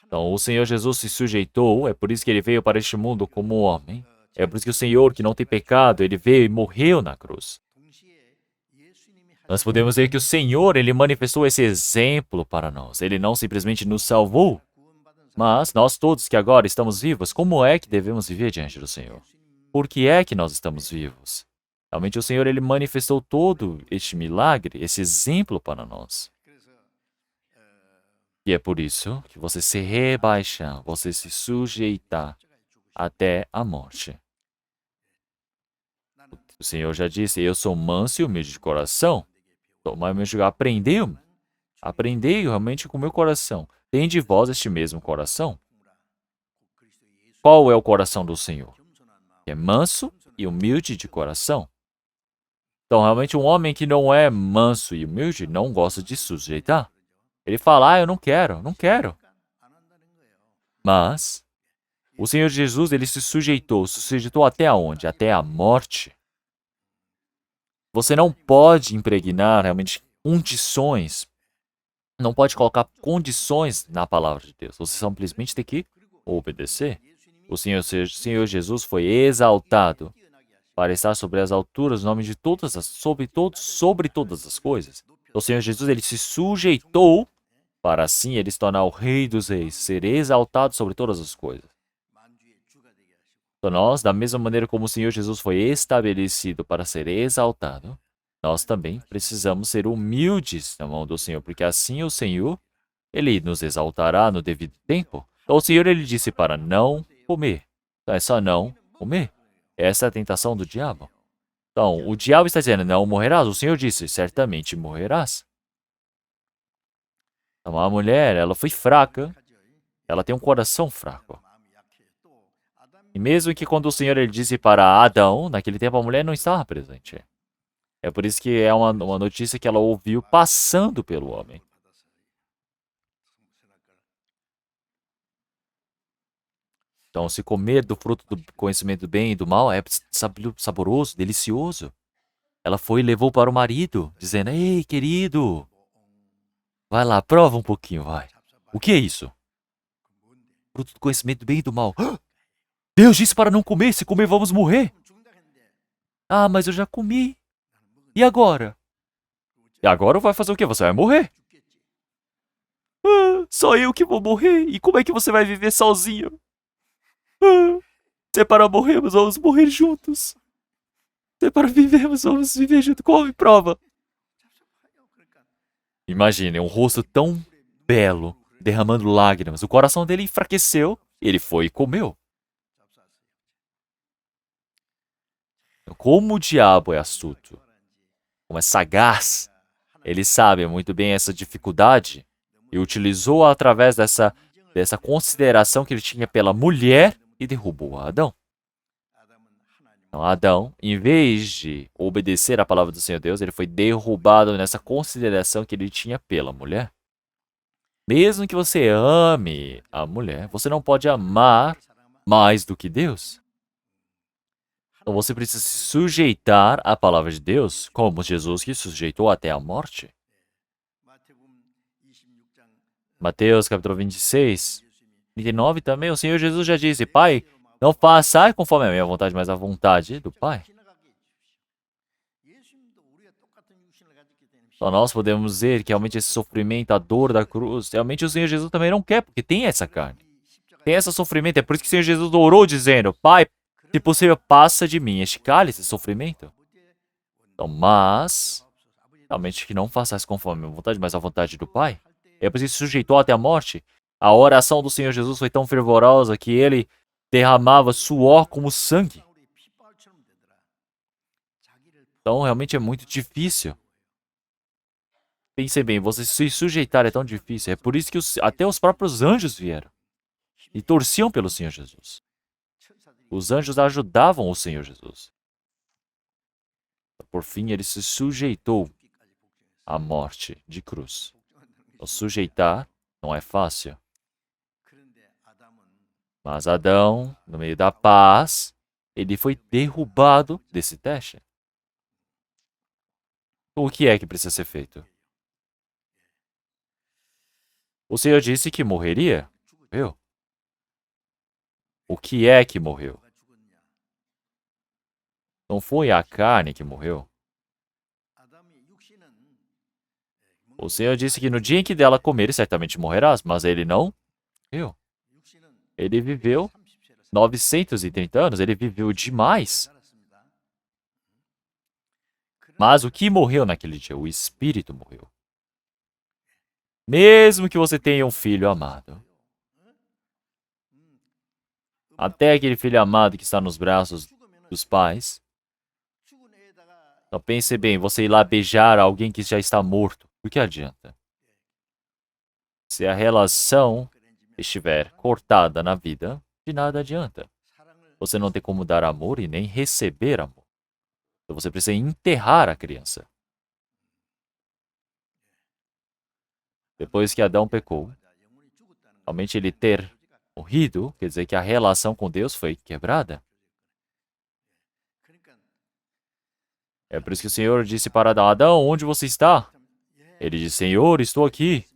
Então, o Senhor Jesus se sujeitou, é por isso que ele veio para este mundo como homem. É por isso que o Senhor, que não tem pecado, ele veio e morreu na cruz. Nós podemos ver que o Senhor, ele manifestou esse exemplo para nós. Ele não simplesmente nos salvou, mas nós todos que agora estamos vivos, como é que devemos viver diante do Senhor? Por que é que nós estamos vivos? Realmente o Senhor, ele manifestou todo este milagre, esse exemplo para nós. E é por isso que você se rebaixar, você se sujeitar até a morte. O Senhor já disse, eu sou manso e humilde de coração. Tomai meu jugo, aprendei realmente com o meu coração. Tem de vós este mesmo coração. Qual é o coração do Senhor? É manso e humilde de coração. Então, realmente, um homem que não é manso e humilde não gosta de sujeitar. Ele fala, eu não quero, não quero. Mas, o Senhor Jesus, ele se sujeitou até aonde? Até a morte. Você não pode impregnar realmente condições, não pode colocar condições na palavra de Deus. Você simplesmente tem que obedecer. O Senhor Jesus foi exaltado para estar sobre as alturas, no nome de todas as, sobre todas as coisas. O Senhor Jesus, ele se sujeitou para assim ele se tornar o Rei dos Reis, ser exaltado sobre todas as coisas. Então nós, da mesma maneira como o Senhor Jesus foi estabelecido para ser exaltado, nós também precisamos ser humildes na mão do Senhor, porque assim o Senhor, ele nos exaltará no devido tempo. Então o Senhor, ele disse para não comer. Então é só não comer. Essa é a tentação do diabo. Então, o diabo está dizendo, não morrerás. O Senhor disse, certamente morrerás. Então, a mulher, ela foi fraca. Ela tem um coração fraco. E mesmo que quando o Senhor ele disse para Adão, naquele tempo a mulher não estava presente. É por isso que é uma notícia que ela ouviu passando pelo homem. Então, se comer do fruto do conhecimento do bem e do mal é saboroso, delicioso. Ela foi e levou para o marido, dizendo, ei, querido, vai lá, prova um pouquinho, vai. O que é isso? Fruto do conhecimento do bem e do mal. Deus disse para não comer, se comer vamos morrer. Ah, mas eu já comi. E agora? E agora vai fazer o quê? Você vai morrer. Ah, só eu que vou morrer. E como é que você vai viver sozinho? Ah, se é para morrermos, vamos morrer juntos. Se é para vivermos, vamos viver juntos. Qual me prova? Imagine, um rosto tão belo, derramando lágrimas. O coração dele enfraqueceu. Ele foi e comeu. Como o diabo é astuto, como é sagaz, ele sabe muito bem essa dificuldade e utilizou através dessa consideração que ele tinha pela mulher e derrubou Adão. Então, Adão, em vez de obedecer à palavra do Senhor Deus, ele foi derrubado nessa consideração que ele tinha pela mulher. Mesmo que você ame a mulher, você não pode amar mais do que Deus. Então você precisa se sujeitar à palavra de Deus, como Jesus que se sujeitou até a morte. Mateus capítulo 26, 39 também, o Senhor Jesus já disse, Pai, não façai conforme a minha vontade, mas a vontade do Pai. Então nós podemos dizer que realmente esse sofrimento, a dor da cruz, realmente o Senhor Jesus também não quer, porque tem essa carne. Tem esse sofrimento, é por isso que o Senhor Jesus orou dizendo, Pai, se possível, passa de mim este cálice, esse sofrimento. Então, mas, realmente que não faças conforme a minha vontade, mas a vontade do Pai. É por isso que se sujeitou até a morte. A oração do Senhor Jesus foi tão fervorosa que ele derramava suor como sangue. Então, realmente é muito difícil. Pensem bem, você se sujeitar é tão difícil. É por isso que até os próprios anjos vieram e torciam pelo Senhor Jesus. Os anjos ajudavam o Senhor Jesus. Por fim, ele se sujeitou à morte de cruz. Então, sujeitar não é fácil. Mas Adão, no meio da paz, ele foi derrubado desse teste. O que é que precisa ser feito? O Senhor disse que morreria. Morreu. O que é que morreu? Não foi a carne que morreu. O Senhor disse que no dia em que dela comer, certamente morrerás, mas ele não morreu. Ele viveu 930 anos, ele viveu demais. Mas o que morreu naquele dia? O espírito morreu. Mesmo que você tenha um filho amado, até aquele filho amado que está nos braços dos pais, então pense bem, você ir lá beijar alguém que já está morto, o que adianta? Se a relação estiver cortada na vida, de nada adianta. Você não tem como dar amor e nem receber amor. Então você precisa enterrar a criança. Depois que Adão pecou, realmente ele ter morrido, quer dizer que a relação com Deus foi quebrada. É por isso que o Senhor disse para Adão, Adão, onde você está? Ele disse, Senhor, estou aqui.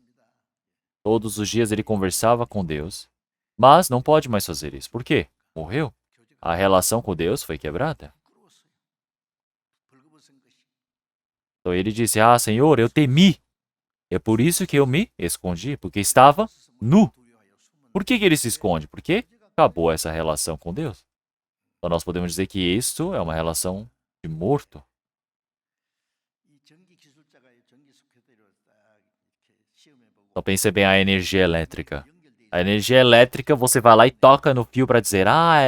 Todos os dias ele conversava com Deus, mas não pode mais fazer isso. Por quê? Morreu. A relação com Deus foi quebrada. Então ele disse: Ah, Senhor, eu temi. É por isso que eu me escondi, porque estava nu. Por que ele se esconde? Porque acabou essa relação com Deus. Então nós podemos dizer que isto é uma relação de morto. Então pense bem a energia elétrica. A energia elétrica, você vai lá e toca no fio para dizer, a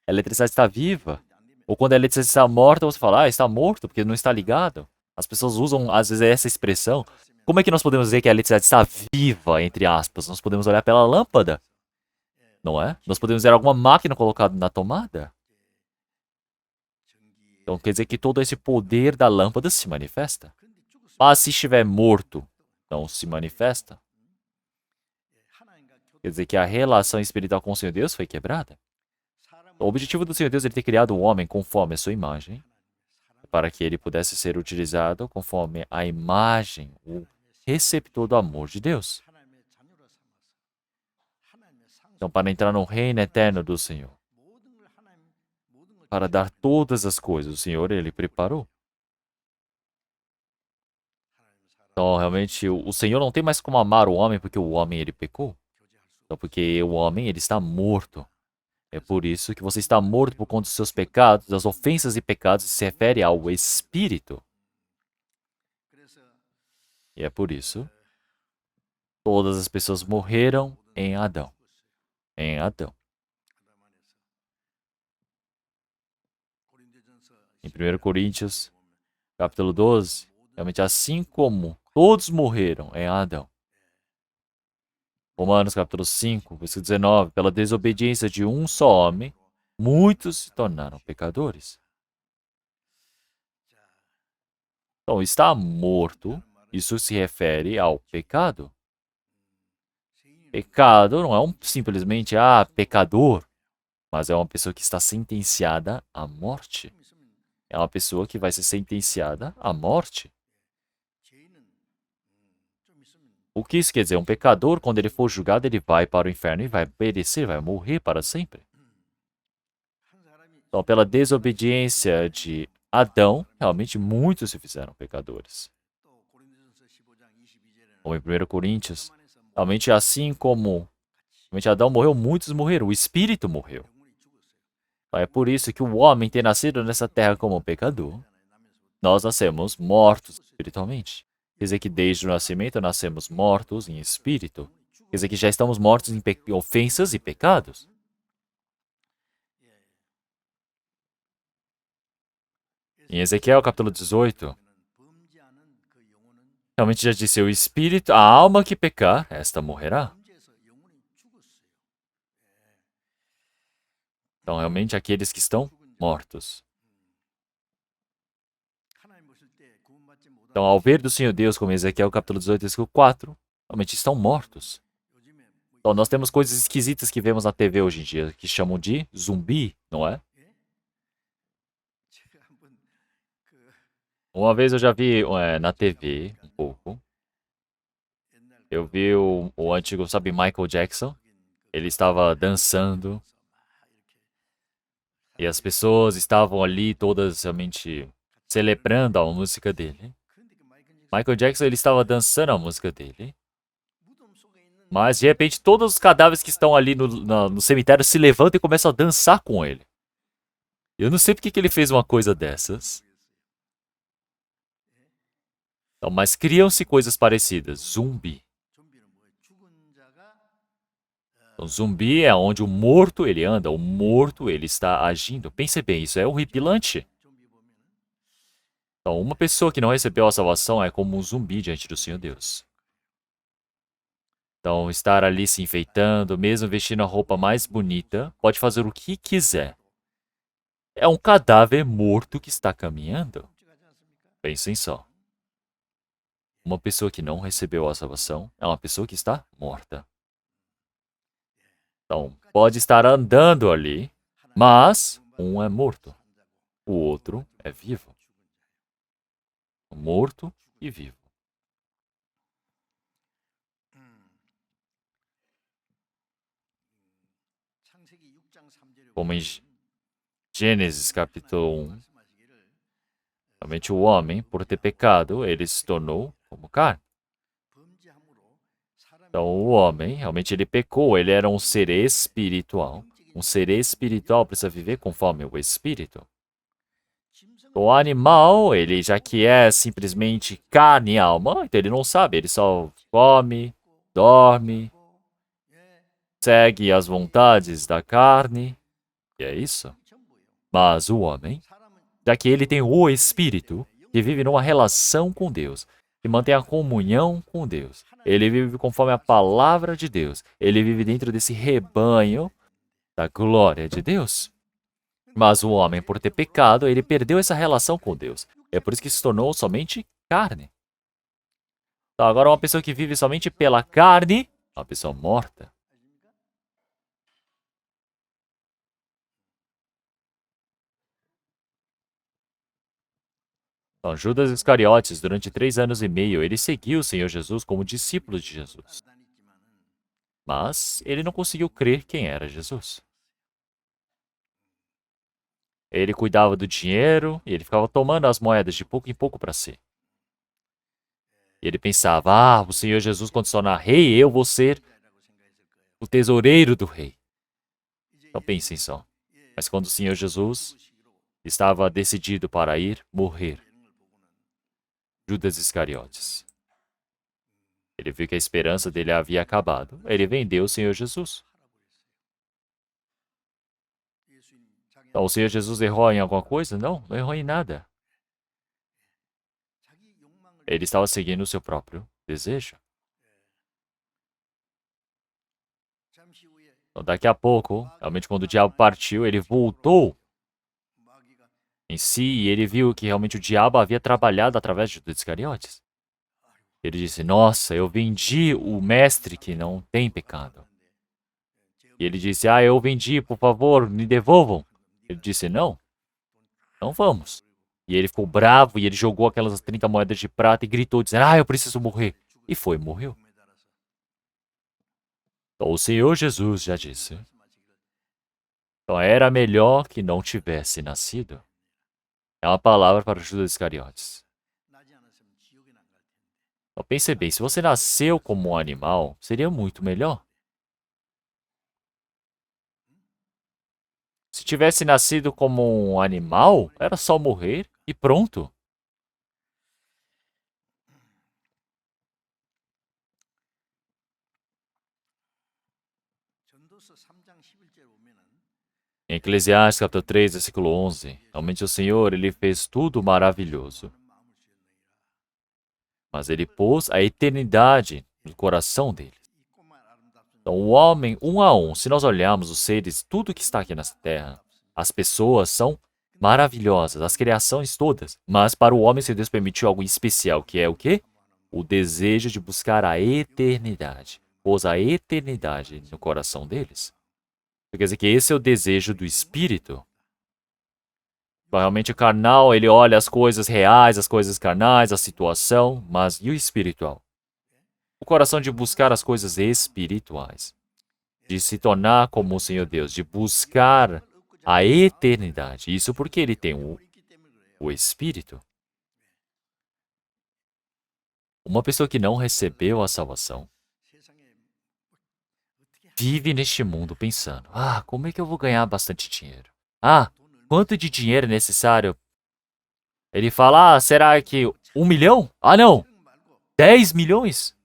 eletricidade está viva. Ou quando a eletricidade está morta, você fala, está morto, porque não está ligado. As pessoas usam, às vezes, essa expressão. Como é que nós podemos dizer que a eletricidade está viva, entre aspas? Nós podemos olhar pela lâmpada, não é? Nós podemos ver alguma máquina colocada na tomada. Então quer dizer que todo esse poder da lâmpada se manifesta. Mas se estiver morto, não se manifesta. Quer dizer que a relação espiritual com o Senhor Deus foi quebrada. O objetivo do Senhor Deus é ter criado o homem conforme a sua imagem, para que ele pudesse ser utilizado conforme a imagem, o receptor do amor de Deus. Então, para entrar no reino eterno do Senhor, para dar todas as coisas, o Senhor, ele preparou. Então, realmente, o Senhor não tem mais como amar o homem porque o homem, ele pecou. Então, porque o homem, ele está morto. É por isso que você está morto por conta dos seus pecados, das ofensas e pecados, se refere ao Espírito. E é por isso, todas as pessoas morreram em Adão. Em Adão. Em 1 Coríntios, capítulo 12, realmente assim como todos morreram em Adão. Romanos, capítulo 5, versículo 19, pela desobediência de um só homem, muitos se tornaram pecadores. Então, está morto, isso se refere ao pecado. Pecado não é simplesmente, pecador, mas é uma pessoa que está sentenciada à morte. É uma pessoa que vai ser sentenciada à morte. O que isso quer dizer? Um pecador, quando ele for julgado, ele vai para o inferno e vai perecer, vai morrer para sempre. Então, pela desobediência de Adão, realmente muitos se fizeram pecadores. Como em 1 Coríntios, realmente assim como realmente Adão morreu, muitos morreram, o Espírito morreu. Então, é por isso que o homem ter nascido nessa terra como pecador, nós nascemos mortos espiritualmente. Quer dizer que desde o nascimento nascemos mortos em espírito. Quer dizer que já estamos mortos em ofensas e pecados. Em Ezequiel capítulo 18, realmente já disse: o espírito, a alma que pecar, esta morrerá. Então, realmente, aqueles que estão mortos. Então, ao ver do Senhor Deus, como Ezequiel capítulo 18, versículo 4, realmente estão mortos. Então, nós temos coisas esquisitas que vemos na TV hoje em dia, que chamam de zumbi, não é? Uma vez eu já vi na TV, um pouco, eu vi o antigo, sabe, Michael Jackson? Ele estava dançando e as pessoas estavam ali todas realmente celebrando a música dele. Michael Jackson, ele estava dançando a música dele, mas de repente todos os cadáveres que estão ali no cemitério se levantam e começam a dançar com ele. Eu não sei porque que ele fez uma coisa dessas. Então, mas criam-se coisas parecidas. Zumbi. Então, zumbi é onde o morto ele anda, o morto ele está agindo. Pense bem, isso é horripilante. Então, uma pessoa que não recebeu a salvação é como um zumbi diante do Senhor Deus. Então, estar ali se enfeitando, mesmo vestindo a roupa mais bonita, pode fazer o que quiser. É um cadáver morto que está caminhando. Pensem só. Uma pessoa que não recebeu a salvação é uma pessoa que está morta. Então, pode estar andando ali, mas um é morto, o outro é vivo. Morto e vivo. Como em Gênesis capítulo 1, Realmente o homem, por ter pecado, ele se tornou como carne. Então o homem, realmente ele pecou, ele era um ser espiritual. Um ser espiritual precisa viver conforme o espírito. O animal, ele já que é simplesmente carne e alma, então ele não sabe, ele só come, dorme, segue as vontades da carne, e é isso. Mas o homem, já que ele tem o espírito, que vive numa relação com Deus, que mantém a comunhão com Deus, ele vive conforme a palavra de Deus, ele vive dentro desse rebanho da glória de Deus. Mas o homem, por ter pecado, ele perdeu essa relação com Deus. É por isso que se tornou somente carne. Então, agora, uma pessoa que vive somente pela carne, é uma pessoa morta. Então, Judas Iscariotes, durante 3 anos e meio, ele seguiu o Senhor Jesus como discípulo de Jesus. Mas ele não conseguiu crer quem era Jesus. Ele cuidava do dinheiro e ele ficava tomando as moedas de pouco em pouco para si. E ele pensava: ah, o Senhor Jesus, quando se tornar rei, eu vou ser o tesoureiro do rei. Então pensem só. Mas quando o Senhor Jesus estava decidido para ir morrer, Judas Iscariotes, ele viu que a esperança dele havia acabado. Ele vendeu o Senhor Jesus. Então o Senhor Jesus errou em alguma coisa? Não, não errou em nada. Ele estava seguindo o seu próprio desejo. Então, daqui a pouco, realmente quando o diabo partiu, ele voltou em si e ele viu que realmente o diabo havia trabalhado através de Judas Iscariotes. Ele disse: nossa, eu vendi o mestre que não tem pecado. E ele disse: ah, eu vendi, por favor, me devolvam. Ele disse: não, não vamos. E ele ficou bravo e ele jogou aquelas 30 moedas de prata e gritou, dizendo: ah, eu preciso morrer. E foi, morreu. Então, o Senhor Jesus já disse: então era melhor que não tivesse nascido. É uma palavra para Judas Iscariotes. Então, pense bem, se você nasceu como um animal, seria muito melhor. Se tivesse nascido como um animal, era só morrer e pronto. Em Eclesiastes capítulo 3, versículo 11, realmente o Senhor, ele fez tudo maravilhoso. Mas ele pôs a eternidade no coração dele. Então, o homem, um a um, se nós olharmos os seres, tudo que está aqui nessa terra, as pessoas são maravilhosas, as criações todas. Mas para o homem, se Deus permitiu algo especial, que é o quê? O desejo de buscar a eternidade. Pôs a eternidade no coração deles. Quer dizer que esse é o desejo do espírito. Realmente o carnal, ele olha as coisas reais, as coisas carnais, a situação, mas e o espiritual? O coração de buscar as coisas espirituais, de se tornar como o Senhor Deus, de buscar a eternidade. Isso porque ele tem o espírito. Uma pessoa que não recebeu a salvação vive neste mundo pensando: ah, como é que eu vou ganhar bastante dinheiro? Ah, quanto de dinheiro é necessário? Ele fala: ah, será que 1 milhão? Ah, não, 10 milhões?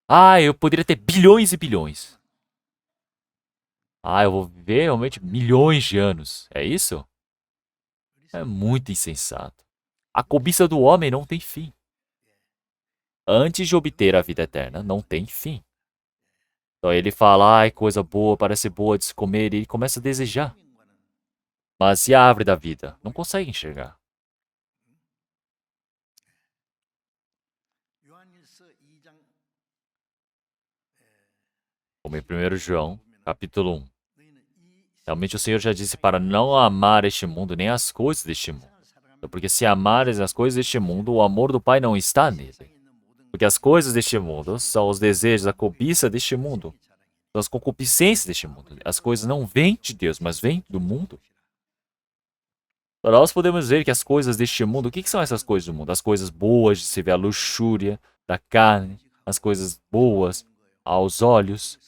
Ah, eu poderia ter bilhões e bilhões. Ah, eu vou viver realmente milhões de anos. É isso? É muito insensato. A cobiça do homem não tem fim. Antes de obter a vida eterna, não tem fim. Então ele fala: ai, coisa boa, parece boa de se comer, e ele começa a desejar. Mas e a árvore da vida? Não consegue enxergar. Como em 1 João, capítulo 1. Realmente o Senhor já disse para não amar este mundo, nem as coisas deste mundo. Porque se amares as coisas deste mundo, o amor do Pai não está nele. Porque as coisas deste mundo são os desejos, a cobiça deste mundo, são as concupiscências deste mundo. As coisas não vêm de Deus, mas vêm do mundo. Nós podemos ver que as coisas deste mundo, o que são essas coisas do mundo? As coisas boas de se ver, a luxúria da carne, as coisas boas aos olhos.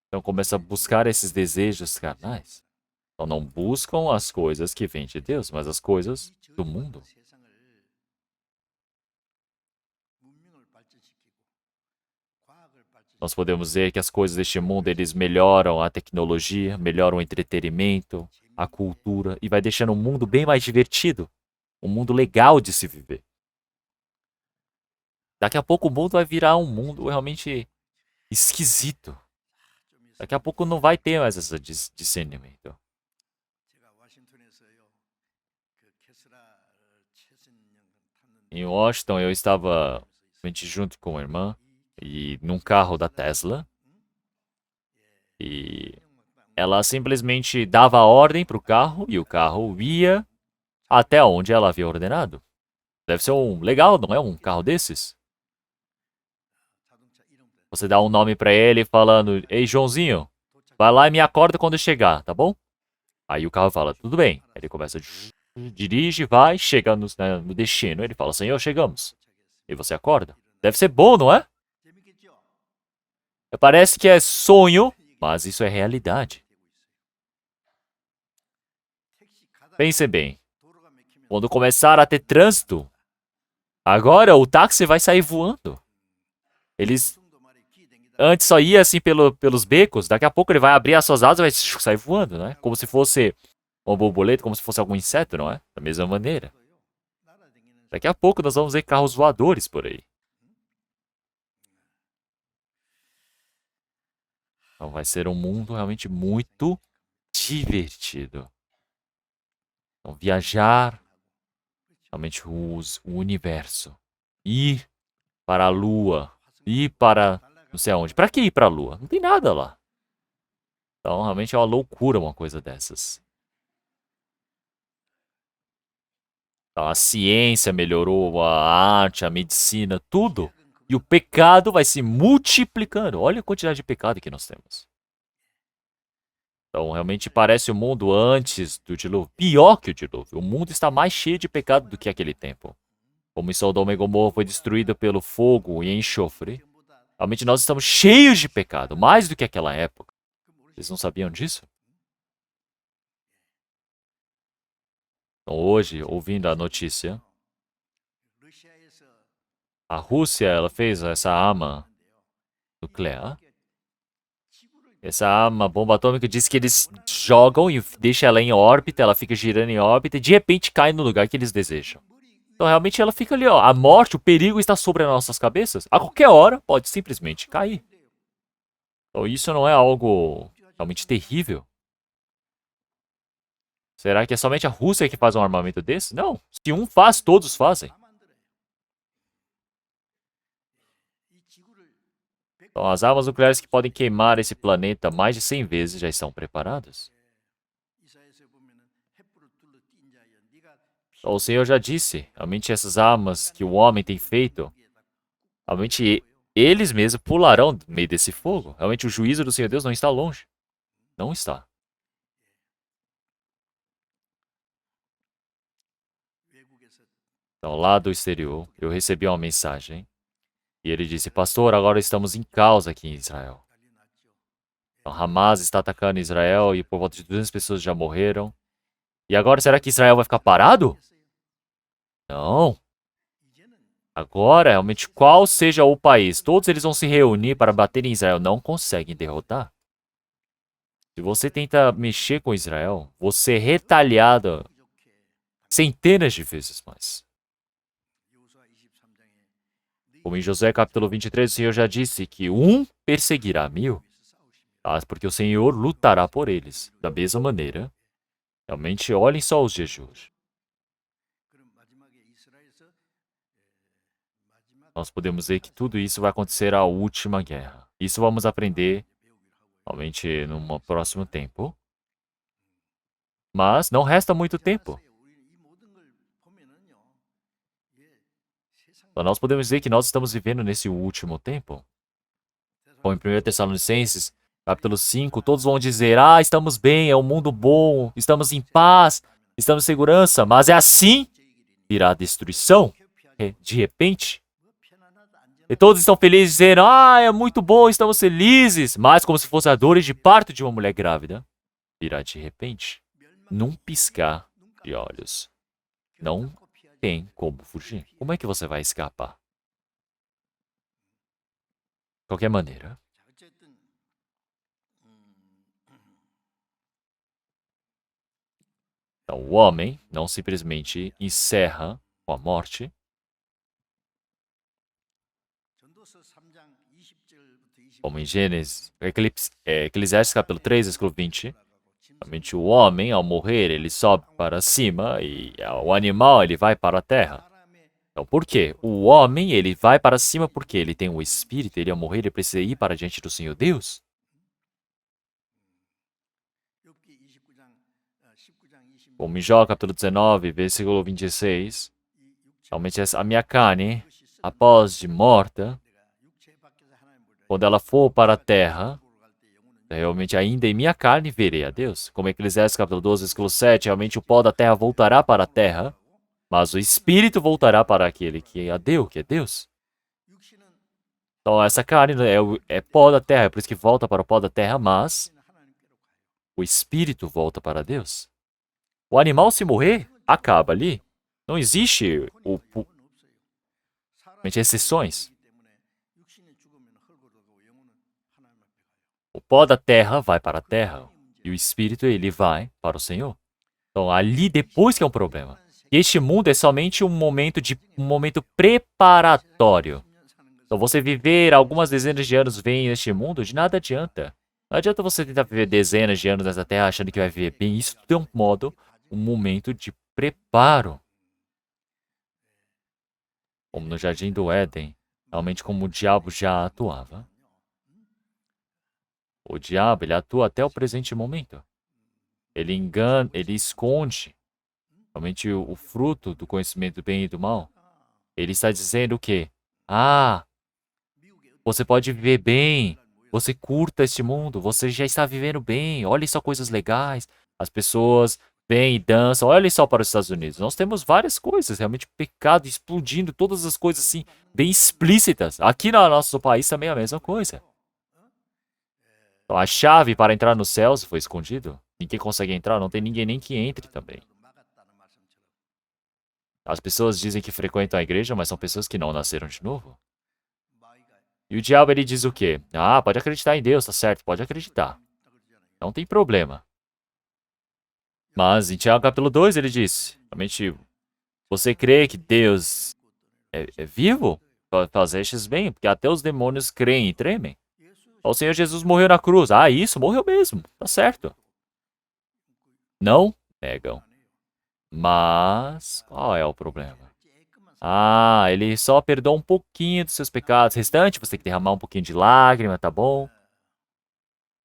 Então começa a buscar esses desejos carnais. Então não buscam as coisas que vêm de Deus, mas as coisas do mundo. Nós podemos ver que as coisas deste mundo, eles melhoram a tecnologia, melhoram o entretenimento, a cultura, e vai deixando o mundo bem mais divertido. Um mundo legal de se viver. Daqui a pouco o mundo vai virar um mundo realmente esquisito. Daqui a pouco não vai ter mais esse discernimento. Em Washington, eu estava realmente junto com a irmã e num carro da Tesla. E ela simplesmente dava a ordem para o carro e o carro ia até onde ela havia ordenado. Deve ser um legal, não é um carro desses? Você dá um nome para ele falando: "Ei, Joãozinho, vai lá e me acorda quando chegar, tá bom?" Aí o carro fala: "Tudo bem." Aí ele começa, dirige, vai, chega no destino. Ele fala: "Senhor, chegamos." E você acorda. Deve ser bom, não é? Parece que é sonho, mas isso é realidade. Pense bem. Quando começar a ter trânsito, agora o táxi vai sair voando. Eles antes só ia assim pelos becos, daqui a pouco ele vai abrir as suas asas e vai sair voando, né? Como se fosse uma borboleta, como se fosse algum inseto, não é? Da mesma maneira. Daqui a pouco nós vamos ver carros voadores por aí. Então vai ser um mundo realmente muito divertido. Então viajar realmente o universo. Ir para a Lua. Ir para não sei aonde. Para que ir para a Lua? Não tem nada lá. Então realmente é uma loucura uma coisa dessas. Então, a ciência melhorou, a arte, a medicina, tudo. E o pecado vai se multiplicando. Olha a quantidade de pecado que nós temos. Então, realmente parece o mundo antes do dilúvio. Pior que o dilúvio. O mundo está mais cheio de pecado do que aquele tempo. Como em Sodoma e Gomorra foi destruído pelo fogo e enxofre. Realmente nós estamos cheios de pecado, mais do que aquela época. Vocês não sabiam disso? Então, hoje, ouvindo a notícia, a Rússia ela fez essa arma nuclear. Essa arma, bomba atômica, diz que eles jogam e deixam ela em órbita, ela fica girando em órbita e de repente cai no lugar que eles desejam. Então realmente ela fica ali, ó. A morte, o perigo está sobre as nossas cabeças. A qualquer hora pode simplesmente cair. Então isso não é algo realmente terrível? Será que é somente a Rússia que faz um armamento desse? Não. Se um faz, todos fazem. Então as armas nucleares que podem queimar esse planeta mais de 100 vezes já estão preparadas. Então, o Senhor já disse, realmente essas armas que o homem tem feito, realmente eles mesmos pularão no meio desse fogo. Realmente o juízo do Senhor Deus não está longe. Não está. Então, lá do exterior, eu recebi uma mensagem e ele disse: "Pastor, agora estamos em causa aqui em Israel. Então, Hamas está atacando Israel e por volta de 200 pessoas já morreram. E agora será que Israel vai ficar parado? Não. Agora, realmente, qual seja o país, todos eles vão se reunir para bater em Israel. Não conseguem derrotar. Se você tenta mexer com Israel, você é retalhado centenas de vezes mais. Como em Josué capítulo 23, o Senhor já disse que um perseguirá 1000, tá? Porque o Senhor lutará por eles. Da mesma maneira, realmente olhem só os dias de hoje. Nós podemos ver que tudo isso vai acontecer à última guerra. Isso vamos aprender, realmente, num próximo tempo. Mas não resta muito tempo. Então, nós podemos dizer que nós estamos vivendo nesse último tempo. Como em 1 Tessalonicenses, Capítulo 5, todos vão dizer, ah, estamos bem, é um mundo bom, estamos em paz, estamos em segurança, mas é assim, virá a destruição, de repente. E todos estão felizes dizendo, ah, é muito bom, estamos felizes, mas como se fosse a dor de parto de uma mulher grávida, virá de repente, num piscar de olhos. Não tem como fugir. Como é que você vai escapar? De qualquer maneira. Então, o homem não simplesmente encerra com a morte. Como em Gênesis, Eclesiastes capítulo 3, versículo 20. Realmente o homem, ao morrer, ele sobe para cima e o animal, ele vai para a terra. Então, por quê? O homem, ele vai para cima porque ele tem um espírito, ele ao morrer, ele precisa ir para diante do Senhor Deus. Como em Jó capítulo 19, versículo 26. Realmente a minha carne, após de morta, quando ela for para a terra, realmente ainda em minha carne verei a Deus. Como Eclesiastes capítulo 12, versículo 7, realmente o pó da terra voltará para a terra, mas o espírito voltará para aquele que a deu, que é Deus. Então essa carne é pó da terra, é por isso que volta para o pó da terra, mas o espírito volta para Deus. O animal, se morrer, acaba ali. Não existe exceções. O pó da terra vai para a terra e o espírito ele vai para o Senhor. Então ali depois que é um problema. E este mundo é somente um momento preparatório. Então você viver algumas dezenas de anos bem neste mundo, de nada adianta. Não adianta você tentar viver dezenas de anos nessa terra achando que vai viver bem. Isso tudo é um momento de preparo. Como no Jardim do Éden, realmente como o diabo já atuava. O diabo, ele atua até o presente momento. Ele engana, ele esconde realmente o fruto do conhecimento do bem e do mal. Ele está dizendo o quê? Ah, você pode viver bem, você curta este mundo, você já está vivendo bem, olhe só coisas legais. As pessoas vêm e dançam, olhe só para os Estados Unidos. Nós temos várias coisas, realmente pecado explodindo, todas as coisas assim, bem explícitas. Aqui no nosso país também é a mesma coisa. Então, a chave para entrar nos céus foi escondido. Ninguém consegue entrar, não tem ninguém nem que entre também. As pessoas dizem que frequentam a igreja, mas são pessoas que não nasceram de novo. E o diabo ele diz o quê? Ah, pode acreditar em Deus, tá certo, pode acreditar. Não tem problema. Mas em Tiago capítulo 2 ele diz, realmente, você crê que Deus é vivo? Fazestes bem, porque até os demônios creem e tremem. O Senhor Jesus morreu na cruz. Ah, isso, morreu mesmo, tá certo. Não negam. Mas qual é o problema? Ah, ele só perdoa um pouquinho dos seus pecados. Restante, você tem que derramar um pouquinho de lágrima, tá bom?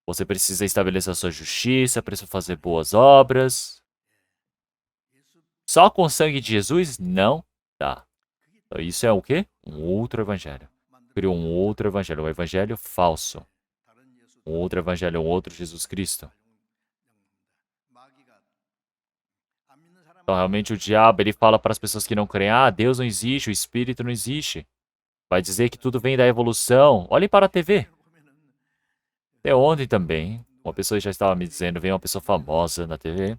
Você precisa estabelecer a sua justiça, precisa fazer boas obras. Só com o sangue de Jesus? Não dá. Então, isso é o quê? Um outro evangelho. Criou um outro evangelho, um evangelho falso. Um outro evangelho, um outro Jesus Cristo. Então, realmente, o diabo, ele fala para as pessoas que não creem, ah, Deus não existe, o Espírito não existe. Vai dizer que tudo vem da evolução. Olhem para a TV. Até ontem também, uma pessoa já estava me dizendo, veio uma pessoa famosa na TV.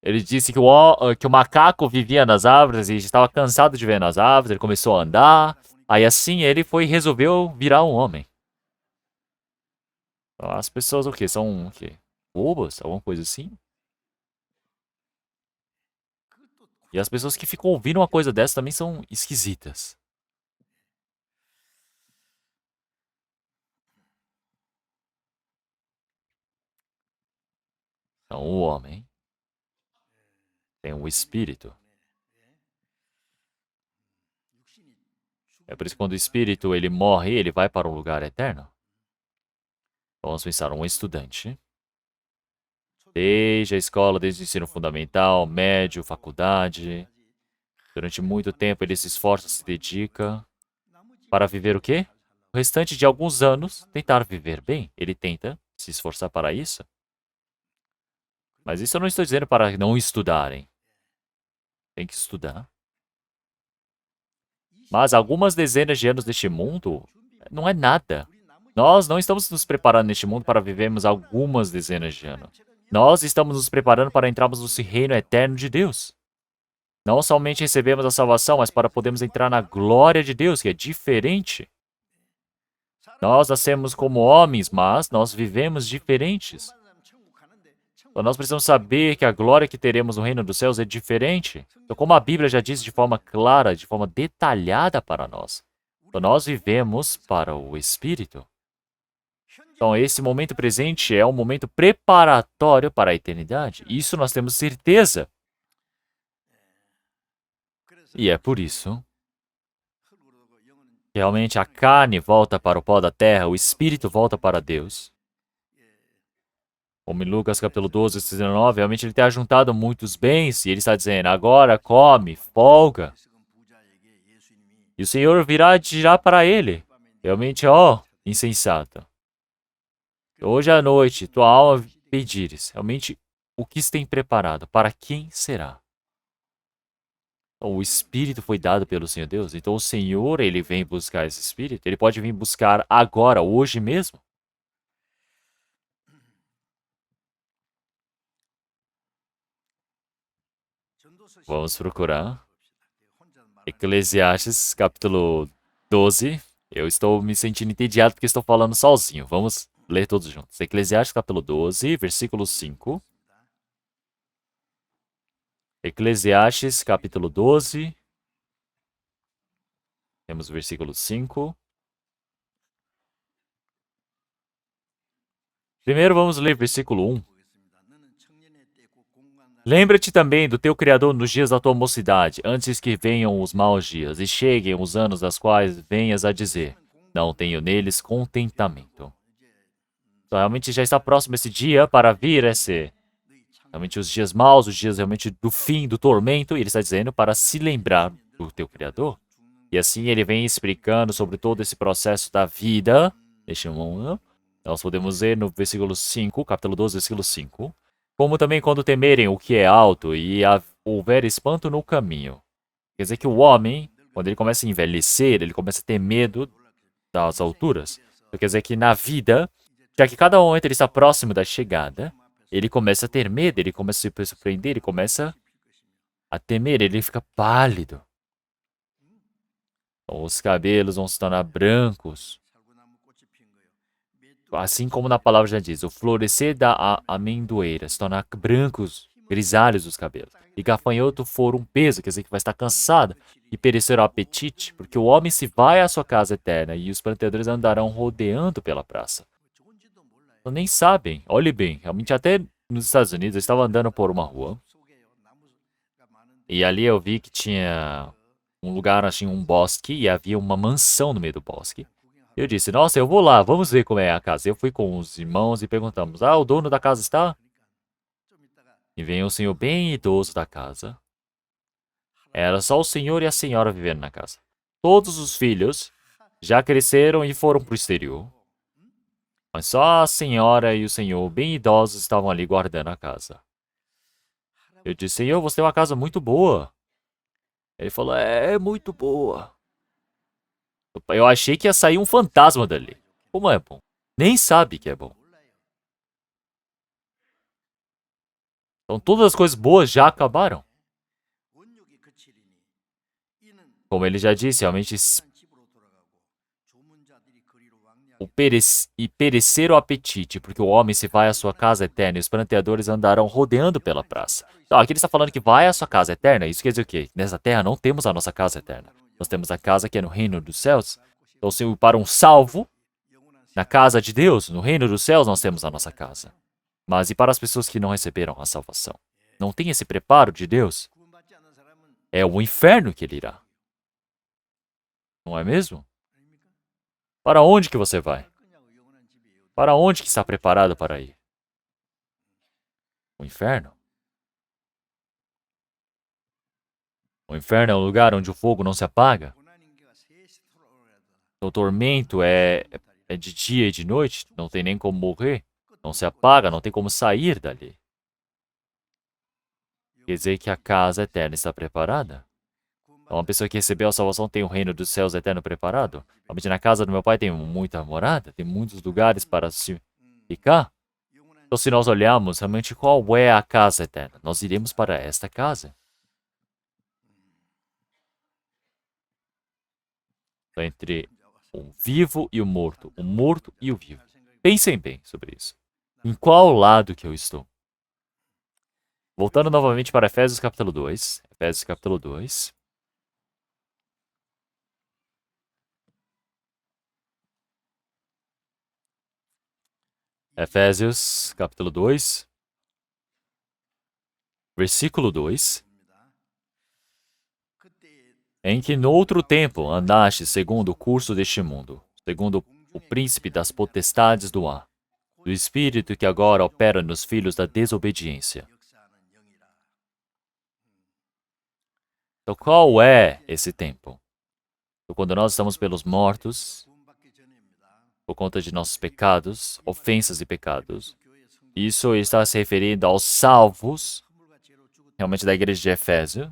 Ele disse que o macaco vivia nas árvores e estava cansado de ver nas árvores, ele começou a andar. Aí assim ele resolveu virar um homem. Então, as pessoas o quê? São o quê? Bobas? Alguma coisa assim? E as pessoas que ficam ouvindo uma coisa dessa também são esquisitas. Então, o homem tem um espírito. É por isso que quando o espírito ele morre, ele vai para um lugar eterno. Vamos pensar, um estudante. Desde a escola, desde o ensino fundamental, médio, faculdade. Durante muito tempo ele se esforça, se dedica. Para viver o quê? o restante de alguns anos, tentar viver bem. Ele tenta se esforçar para isso. Mas isso eu não estou dizendo para não estudarem. Tem que estudar. Mas algumas dezenas de anos deste mundo não é nada. Nós não estamos nos preparando neste mundo para vivermos algumas dezenas de anos. Nós estamos nos preparando para entrarmos no reino eterno de Deus. Não somente recebemos a salvação, mas para podermos entrar na glória de Deus, que é diferente. Nós nascemos como homens, mas nós vivemos diferentes. Então nós precisamos saber que a glória que teremos no reino dos céus é diferente. Então, como a Bíblia já diz de forma clara, de forma detalhada para nós, então nós vivemos para o Espírito. Então, esse momento presente é um momento preparatório para a eternidade. Isso nós temos certeza. E é por isso que realmente a carne volta para o pó da terra, o Espírito volta para Deus. Como em Lucas capítulo 12, 19, realmente ele tem ajuntado muitos bens e ele está dizendo, agora come, folga. E o Senhor virá e dirá para ele, realmente, ó, insensato. Hoje à noite, tua alma pedires, realmente, o que se tem preparado, para quem será? O Espírito foi dado pelo Senhor Deus, então o Senhor, ele vem buscar esse Espírito, ele pode vir buscar agora, hoje mesmo. Vamos procurar. Eclesiastes, capítulo 12. Eu estou me sentindo entediado porque estou falando sozinho. Vamos ler todos juntos. Eclesiastes, capítulo 12, versículo 5. Eclesiastes, capítulo 12. Temos o versículo 5. Primeiro vamos ler versículo 1. Lembra-te também do teu Criador nos dias da tua mocidade, antes que venham os maus dias, e cheguem os anos das quais venhas a dizer, não tenho neles contentamento. Então, realmente já está próximo esse dia para vir realmente os dias maus, os dias realmente do fim, do tormento, e ele está dizendo para se lembrar do teu Criador. E assim ele vem explicando sobre todo esse processo da vida neste mundo. Nós podemos ver no versículo 5, capítulo 12, versículo 5. Como também quando temerem o que é alto e houver espanto no caminho. Quer dizer que o homem, quando ele começa a envelhecer, ele começa a ter medo das alturas. Então, quer dizer que na vida, já que cada momento ele está próximo da chegada, ele começa a ter medo, ele começa a se surpreender, ele começa a temer, ele fica pálido. Os cabelos vão se tornar brancos. Assim como na palavra já diz, o florescer da amendoeira, se tornar brancos, grisalhos os cabelos. E gafanhoto for um peso, quer dizer que vai estar cansado e perecer o apetite, porque o homem se vai à sua casa eterna e os plantadores andarão rodeando pela praça. Então, nem sabem, olhe bem, realmente até nos Estados Unidos eu estava andando por uma rua e ali eu vi que tinha um lugar, assim, um bosque e havia uma mansão no meio do bosque. Eu disse, nossa, eu vou lá, vamos ver como é a casa. Eu fui com os irmãos e perguntamos, o dono da casa está? E veio um senhor bem idoso da casa. Era só o senhor e a senhora vivendo na casa. Todos os filhos já cresceram e foram para o exterior. Mas só a senhora e o senhor, bem idosos, estavam ali guardando a casa. Eu disse, senhor, você tem uma casa muito boa. Ele falou, é muito boa. Eu achei que ia sair um fantasma dali. Como é bom? Nem sabe que é bom. Então todas as coisas boas já acabaram. Como ele já disse, realmente perecer o apetite, porque o homem se vai à sua casa eterna e os pranteadores andarão rodeando pela praça. Então, aqui ele está falando que vai à sua casa eterna, isso quer dizer o quê? Nessa terra não temos a nossa casa eterna. Nós temos a casa que é no reino dos céus. Então, se para um salvo, na casa de Deus, no reino dos céus, nós temos a nossa casa. Mas e para as pessoas que não receberam a salvação? Não tem esse preparo de Deus? É o inferno que ele irá. Não é mesmo? Para onde que você vai? Para onde que está preparado para ir? O inferno? O inferno é um lugar onde o fogo não se apaga. no tormento é de dia e de noite, não tem nem como morrer, não se apaga, não tem como sair dali. Quer dizer que a casa eterna está preparada. Então, uma pessoa que recebeu a salvação tem o reino dos céus eterno preparado. Realmente, na casa do meu pai tem muita morada, tem muitos lugares para se ficar. Então, se nós olharmos realmente qual é a casa eterna, nós iremos para esta casa. Então, entre o vivo e o morto e o vivo. Pensem bem sobre isso. Em qual lado que eu estou? Voltando novamente para Efésios capítulo 2. Efésios capítulo 2. Efésios capítulo 2. Versículo 2. Em que no outro tempo andaste segundo o curso deste mundo, segundo o príncipe das potestades do ar, do espírito que agora opera nos filhos da desobediência. Então, qual é esse tempo? Então, quando nós estamos pelos mortos, por conta de nossos pecados, ofensas e pecados, isso está se referindo aos salvos, realmente da igreja de Efésio.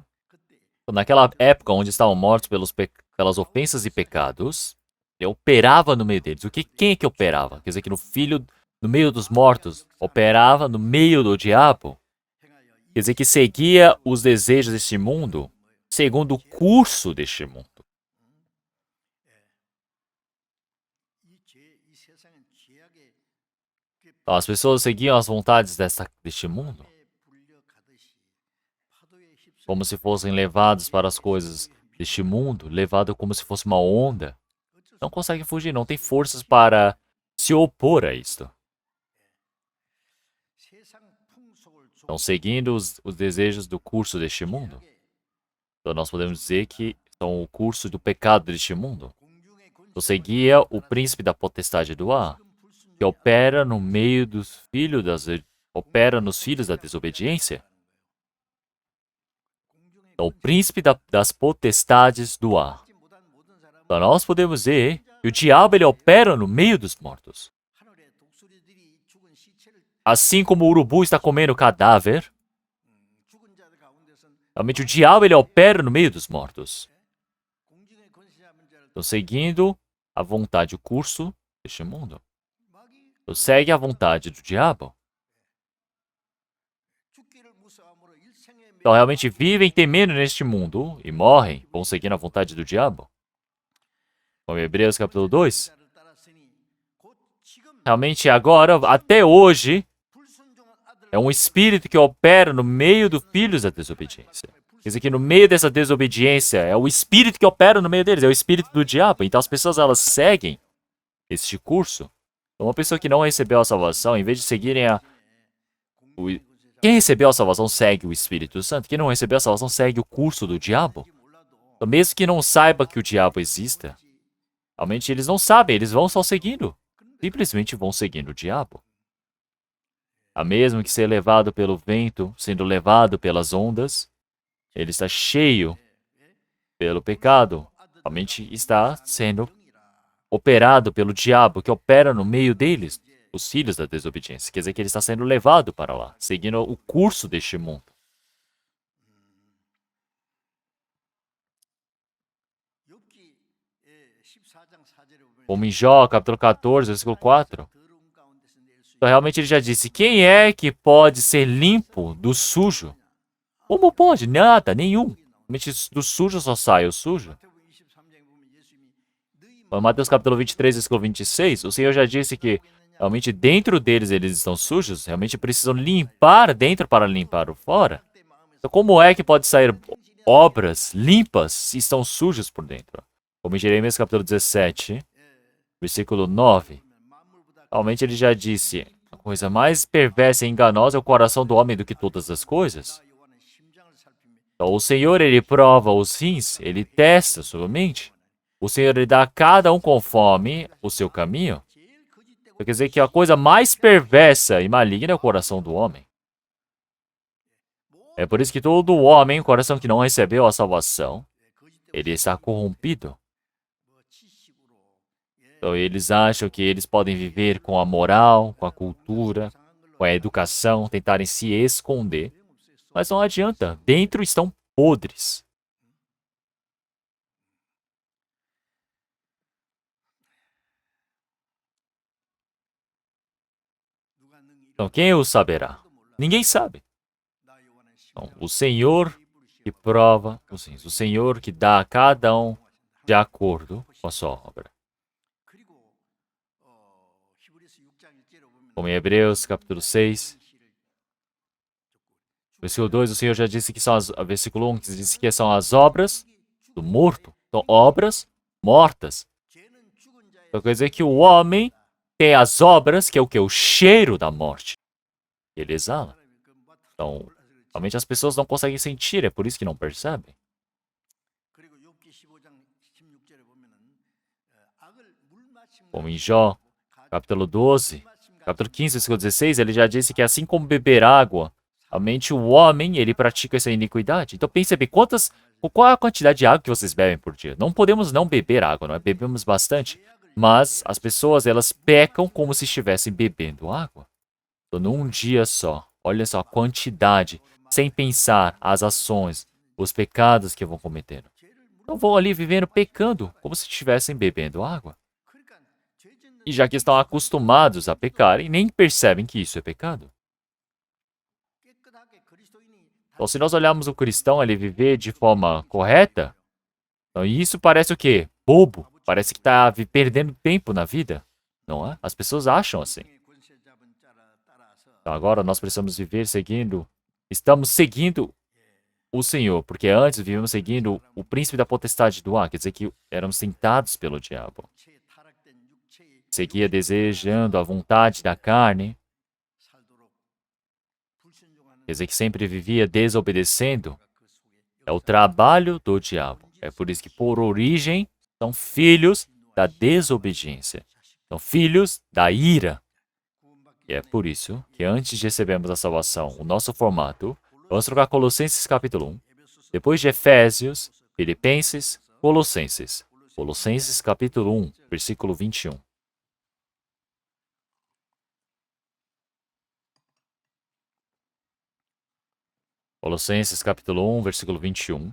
Então, naquela época onde estavam mortos pelas ofensas e pecados, ele operava no meio deles. Quem é que operava? Quer dizer que no meio dos mortos, operava no meio do diabo. Quer dizer que seguia os desejos deste mundo, segundo o curso deste mundo. Então, as pessoas seguiam as vontades deste mundo, como se fossem levados para as coisas deste mundo, levado como se fosse uma onda. Não conseguem fugir, não tem forças para se opor a isto. Estão seguindo os desejos do curso deste mundo. Então nós podemos dizer que são o curso do pecado deste mundo. Então seguia o príncipe da potestade do ar, que opera no meio dos filhos opera nos filhos da desobediência. Então, o príncipe das potestades do ar. Então nós podemos dizer que o diabo ele opera no meio dos mortos. Assim como o urubu está comendo cadáver, realmente o diabo ele opera no meio dos mortos. Então, seguindo a vontade, o curso deste mundo. Então, segue a vontade do diabo. Então, realmente vivem temendo neste mundo e morrem, vão seguindo a vontade do diabo. Como Hebreus capítulo 2. Realmente agora, até hoje, é um espírito que opera no meio dos filhos da desobediência. Quer dizer que no meio dessa desobediência, é o espírito que opera no meio deles, é o espírito do diabo. Então as pessoas, elas seguem este curso. Então, uma pessoa que não recebeu a salvação, em vez de seguirem quem recebeu a salvação segue o Espírito Santo. Quem não recebeu a salvação segue o curso do diabo. Então, mesmo que não saiba que o diabo exista, realmente eles não sabem, eles vão só seguindo. Simplesmente vão seguindo o diabo. A mesmo que ser levado pelo vento, sendo levado pelas ondas, ele está cheio pelo pecado. Realmente está sendo operado pelo diabo, que opera no meio deles, os filhos da desobediência. Quer dizer que ele está sendo levado para lá, seguindo o curso deste mundo. Como em Jó, capítulo 14, versículo 4. Então, realmente ele já disse, quem é que pode ser limpo do sujo? Como pode? Nada, nenhum. Realmente do sujo só sai o sujo. Em Mateus capítulo 23, versículo 26, o Senhor já disse que realmente dentro deles eles estão sujos, realmente precisam limpar dentro para limpar o fora. Então como é que pode sair obras limpas se estão sujos por dentro? Como em Jeremias capítulo 17, versículo 9. Realmente ele já disse, a coisa mais perversa e enganosa é o coração do homem do que todas as coisas. Então o Senhor, ele prova os rins, ele testa a sua mente. O Senhor lhe dá a cada um conforme o seu caminho. Quer dizer que a coisa mais perversa e maligna é o coração do homem. É por isso que todo homem, o coração que não recebeu a salvação, ele está corrompido. Então, eles acham que eles podem viver com a moral, com a cultura, com a educação, tentarem se esconder. Mas não adianta. Dentro estão podres. Então, quem o saberá? Ninguém sabe. Então, o Senhor que prova os rins, o Senhor que dá a cada um de acordo com a sua obra. Como em Hebreus capítulo 6, versículo 2, o Senhor já disse que são versículo 1, que disse que são as obras do morto. Então, obras mortas. Então, quer dizer que o homem tem as obras, que é o que? O cheiro da morte. Ele exala. Então, realmente as pessoas não conseguem sentir, é por isso que não percebem. Como em Jó, capítulo 12, capítulo 15, versículo 16, ele já disse que assim como beber água, realmente o homem, ele pratica essa iniquidade. Então pense bem, qual é a quantidade de água que vocês bebem por dia? Não podemos não beber água, não é? Bebemos bastante. Mas as pessoas, elas pecam como se estivessem bebendo água. Então, num dia só, olha só a quantidade, sem pensar as ações, os pecados que vão cometendo. Então vão ali vivendo pecando, como se estivessem bebendo água. E já que estão acostumados a pecar, e nem percebem que isso é pecado. Então, se nós olharmos o cristão ele viver de forma correta, então isso parece o quê? Bobo. Parece que está perdendo tempo na vida, não é? As pessoas acham assim. Então, agora nós precisamos viver estamos seguindo o Senhor, porque antes vivíamos seguindo o príncipe da potestade do ar, quer dizer que éramos tentados pelo diabo. Seguia desejando a vontade da carne, quer dizer que sempre vivia desobedecendo. É o trabalho do diabo. É por isso que, por origem, são filhos da desobediência. São filhos da ira. E é por isso que, antes de recebermos a salvação, o nosso formato, vamos trocar Colossenses capítulo 1, depois de Efésios, Filipenses, Colossenses. Colossenses capítulo 1, versículo 21. Colossenses capítulo 1, versículo 21.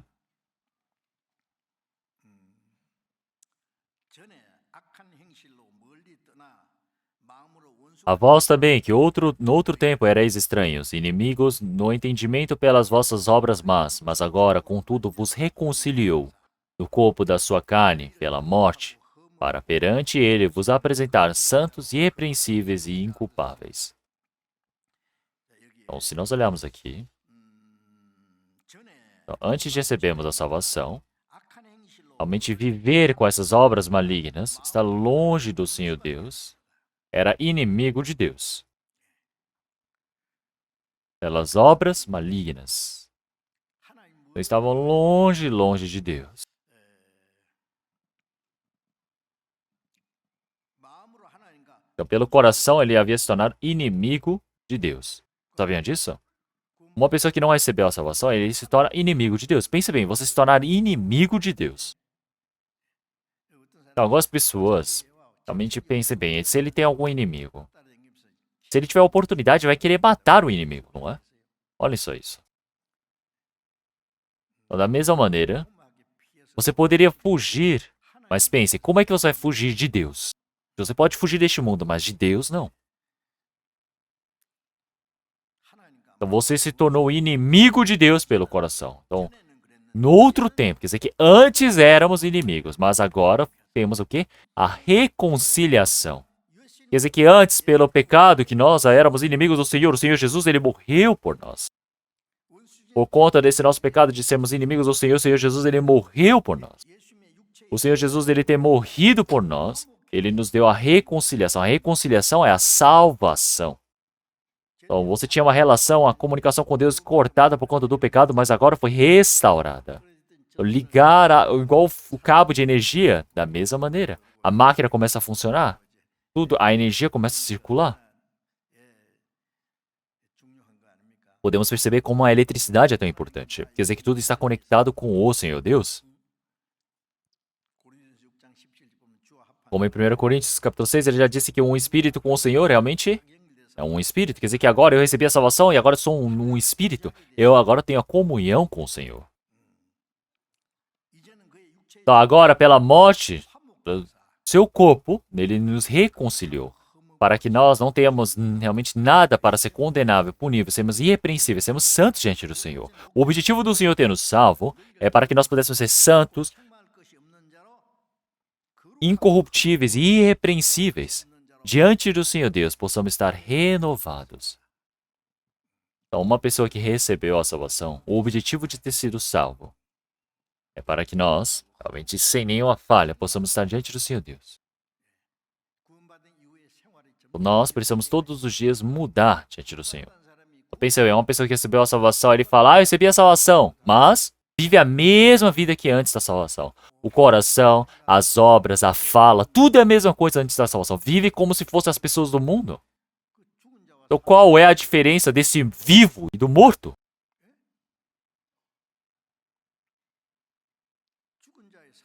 A vós também, que no outro tempo erais estranhos, inimigos no entendimento pelas vossas obras más, mas agora, contudo, vos reconciliou no corpo da sua carne, pela morte, para perante ele vos apresentar santos, irrepreensíveis e inculpáveis. Então, se nós olharmos aqui, então, antes de recebermos a salvação, realmente viver com essas obras malignas, estar longe do Senhor Deus, era inimigo de Deus. Pelas obras malignas. Então, estavam longe de Deus. Então, pelo coração, ele havia se tornado inimigo de Deus. Sabiam disso? Uma pessoa que não recebeu a salvação, ele se torna inimigo de Deus. Pense bem, você se tornar inimigo de Deus. Então, algumas pessoas, realmente pensem bem, se ele tem algum inimigo, se ele tiver a oportunidade, vai querer matar o inimigo, não é? Olha só isso. Então, da mesma maneira, você poderia fugir, mas pense, como é que você vai fugir de Deus? Você pode fugir deste mundo, mas de Deus, não. Então, você se tornou inimigo de Deus pelo coração. Então, no outro tempo, quer dizer que antes éramos inimigos, mas agora temos o quê? A reconciliação. Quer dizer que antes, pelo pecado, que nós éramos inimigos do Senhor, o Senhor Jesus, ele morreu por nós. Por conta desse nosso pecado de sermos inimigos do Senhor, o Senhor Jesus, ele morreu por nós. O Senhor Jesus, ele ter morrido por nós, ele nos deu a reconciliação. A reconciliação é a salvação. Então, você tinha uma relação, a comunicação com Deus cortada por conta do pecado, mas agora foi restaurada. Então, igual o cabo de energia, da mesma maneira. A máquina começa a funcionar, a energia começa a circular. Podemos perceber como a eletricidade é tão importante. Quer dizer que tudo está conectado com o Senhor Deus. Como em 1 Coríntios capítulo 6, ele já disse que um espírito com o Senhor realmente é um espírito. Quer dizer que agora eu recebi a salvação e agora eu sou um espírito. Eu agora tenho a comunhão com o Senhor. Então agora, pela morte do seu corpo, ele nos reconciliou. Para que nós não tenhamos realmente nada para ser condenável, punível, sermos irrepreensíveis, sermos santos diante do Senhor. O objetivo do Senhor ter nos salvo é para que nós pudéssemos ser santos, incorruptíveis e irrepreensíveis. Diante do Senhor Deus, possamos estar renovados. Então, uma pessoa que recebeu a salvação, o objetivo de ter sido salvo é para que nós, realmente sem nenhuma falha, possamos estar diante do Senhor Deus. Nós precisamos todos os dias mudar diante do Senhor. Pensa bem, uma pessoa que recebeu a salvação, ele fala, eu recebi a salvação, mas vive a mesma vida que antes da salvação. O coração, as obras, a fala, tudo é a mesma coisa antes da salvação. Vive como se fossem as pessoas do mundo. Então qual é a diferença desse vivo e do morto?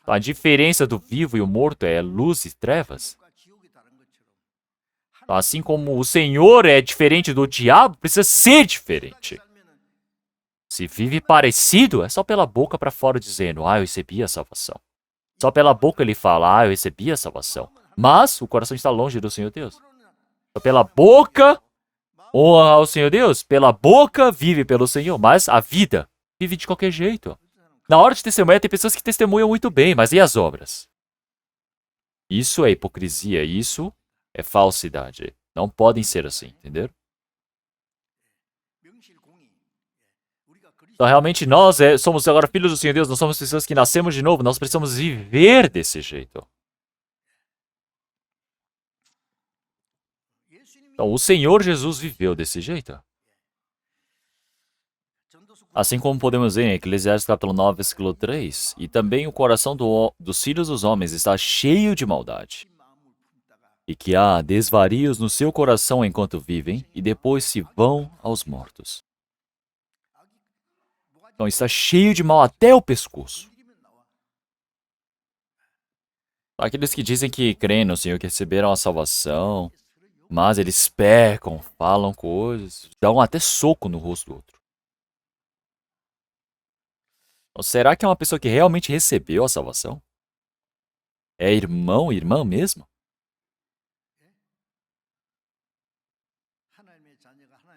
A diferença do vivo e o morto é luz e trevas. Assim como o Senhor é diferente do diabo, precisa ser diferente. Se vive parecido, é só pela boca para fora dizendo, eu recebi a salvação. Só pela boca ele fala, eu recebi a salvação. Mas o coração está longe do Senhor Deus. Só pela boca, honra ao Senhor Deus. Pela boca, vive pelo Senhor. Mas a vida, vive de qualquer jeito. Na hora de testemunhar, tem pessoas que testemunham muito bem, mas e as obras? Isso é hipocrisia, isso é falsidade. Não podem ser assim, entendeu? Então, realmente, nós somos agora filhos do Senhor Deus, nós somos pessoas que nascemos de novo, nós precisamos viver desse jeito. Então, o Senhor Jesus viveu desse jeito. Assim como podemos ver em Eclesiastes capítulo 9, versículo 3, e também o coração dos filhos dos homens está cheio de maldade, e que há desvarios no seu coração enquanto vivem, e depois se vão aos mortos. Então está cheio de mal até o pescoço. Aqueles que dizem que creem no Senhor, que receberam a salvação, mas eles pecam, falam coisas, dão até soco no rosto do outro. Então, será que é uma pessoa que realmente recebeu a salvação? É irmão, irmã mesmo?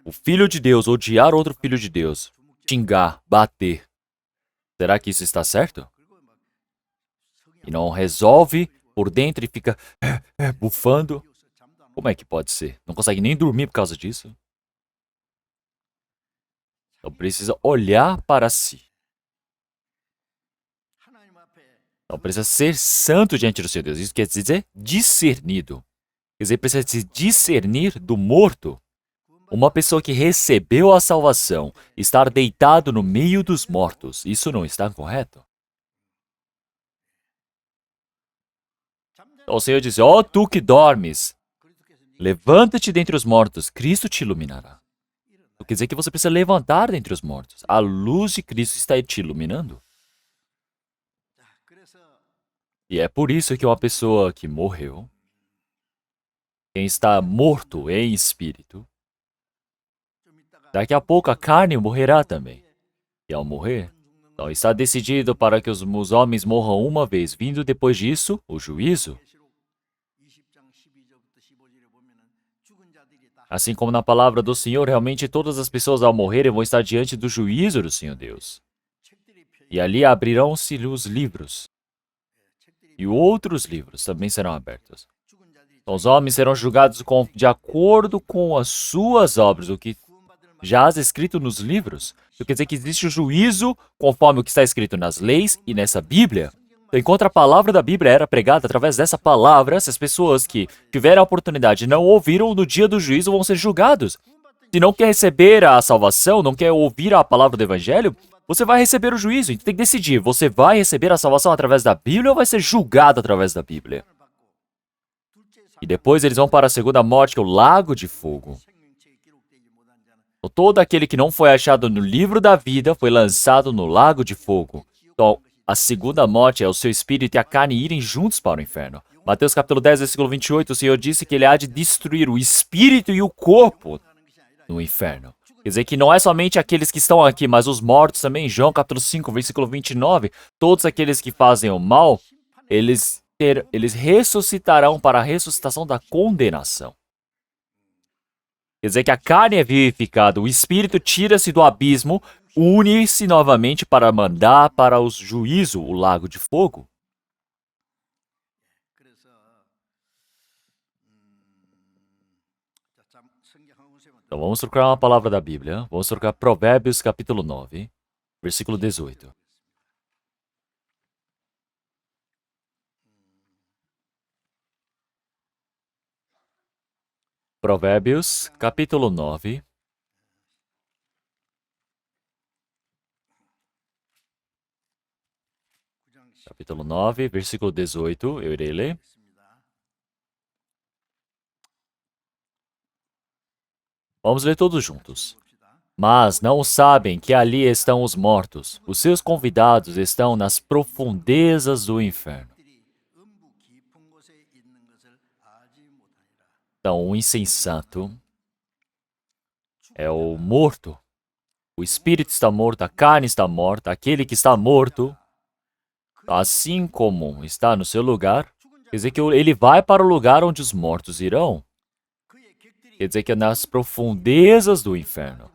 O filho de Deus odiar outro filho de Deus, xingar, bater. Será que isso está certo? E não resolve por dentro e fica bufando? Como é que pode ser? Não consegue nem dormir por causa disso? Então precisa olhar para si. Então precisa ser santo diante do Senhor Deus. Isso quer dizer discernido. Quer dizer, precisa se discernir do morto. Uma pessoa que recebeu a salvação, estar deitado no meio dos mortos, isso não está correto? Então o Senhor diz, tu que dormes, levanta-te dentre os mortos, Cristo te iluminará. Quer dizer que você precisa levantar dentre os mortos. A luz de Cristo está te iluminando. E é por isso que uma pessoa que morreu, quem está morto em espírito, daqui a pouco a carne morrerá também. E ao morrer, então está decidido para que os homens morram uma vez, vindo depois disso o juízo. Assim como na palavra do Senhor, realmente todas as pessoas ao morrerem vão estar diante do juízo do Senhor Deus. E ali abrirão-se os livros. E outros livros também serão abertos. Então, os homens serão julgados de acordo com as suas obras, o que jaz escrito nos livros. Isso quer dizer que existe o juízo conforme o que está escrito nas leis e nessa Bíblia. Então, enquanto a palavra da Bíblia era pregada através dessa palavra, essas pessoas que tiveram a oportunidade e não ouviram, no dia do juízo vão ser julgados. Se não quer receber a salvação, não quer ouvir a palavra do Evangelho, você vai receber o juízo. Então tem que decidir, você vai receber a salvação através da Bíblia ou vai ser julgado através da Bíblia? E depois eles vão para a segunda morte, que é o lago de fogo. Então, todo aquele que não foi achado no livro da vida foi lançado no lago de fogo. Então, a segunda morte é o seu espírito e a carne irem juntos para o inferno. Mateus capítulo 10, versículo 28, o Senhor disse que Ele há de destruir o espírito e o corpo no inferno. Quer dizer que não é somente aqueles que estão aqui, mas os mortos também. João capítulo 5, versículo 29, todos aqueles que fazem o mal, eles ressuscitarão para a ressuscitação da condenação. Quer dizer que a carne é vivificada, o espírito tira-se do abismo, une-se novamente para mandar para o juízo, o lago de fogo. Então vamos trocar uma palavra da Bíblia. Vamos trocar Provérbios capítulo 9, versículo 18. Provérbios capítulo 9. Capítulo 9, versículo 18, eu irei ler. Vamos ler todos juntos. Mas não sabem que ali estão os mortos. Os seus convidados estão nas profundezas do inferno. Então, o insensato é o morto. O espírito está morto, a carne está morta. Aquele que está morto, assim como está no seu lugar, quer dizer que ele vai para o lugar onde os mortos irão. Quer dizer que é nas profundezas do inferno.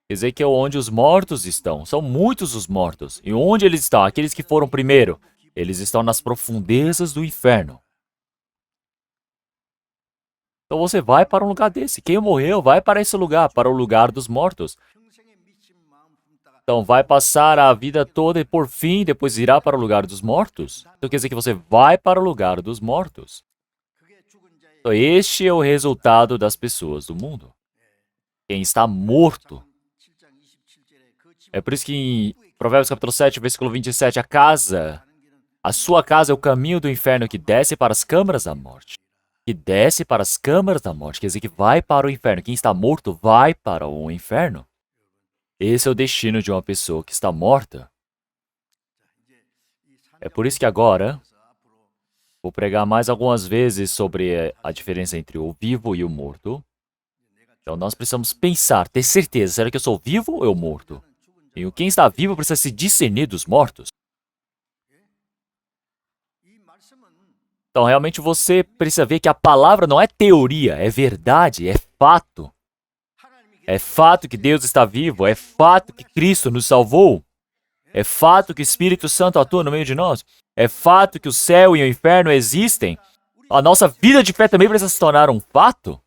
Quer dizer que é onde os mortos estão. São muitos os mortos. E onde eles estão? Aqueles que foram primeiro. Eles estão nas profundezas do inferno. Então você vai para um lugar desse. Quem morreu vai para esse lugar, para o lugar dos mortos. Então vai passar a vida toda e por fim depois irá para o lugar dos mortos. Então quer dizer que você vai para o lugar dos mortos. Então, este é o resultado das pessoas do mundo. Quem está morto. É por isso que em Provérbios capítulo 7, versículo 27, a sua casa é o caminho do inferno que desce para as câmaras da morte. Que desce para as câmaras da morte, quer dizer que vai para o inferno. Quem está morto vai para o inferno. Esse é o destino de uma pessoa que está morta. É por isso que agora vou pregar mais algumas vezes sobre a diferença entre o vivo e o morto. Então nós precisamos pensar, ter certeza, será que eu sou vivo ou morto? E quem está vivo precisa se discernir dos mortos. Então realmente você precisa ver que a palavra não é teoria, é verdade, é fato. É fato que Deus está vivo, é fato que Cristo nos salvou. É fato que o Espírito Santo atua no meio de nós. É fato que o céu e o inferno existem. A nossa vida de fé também precisa se tornar um fato.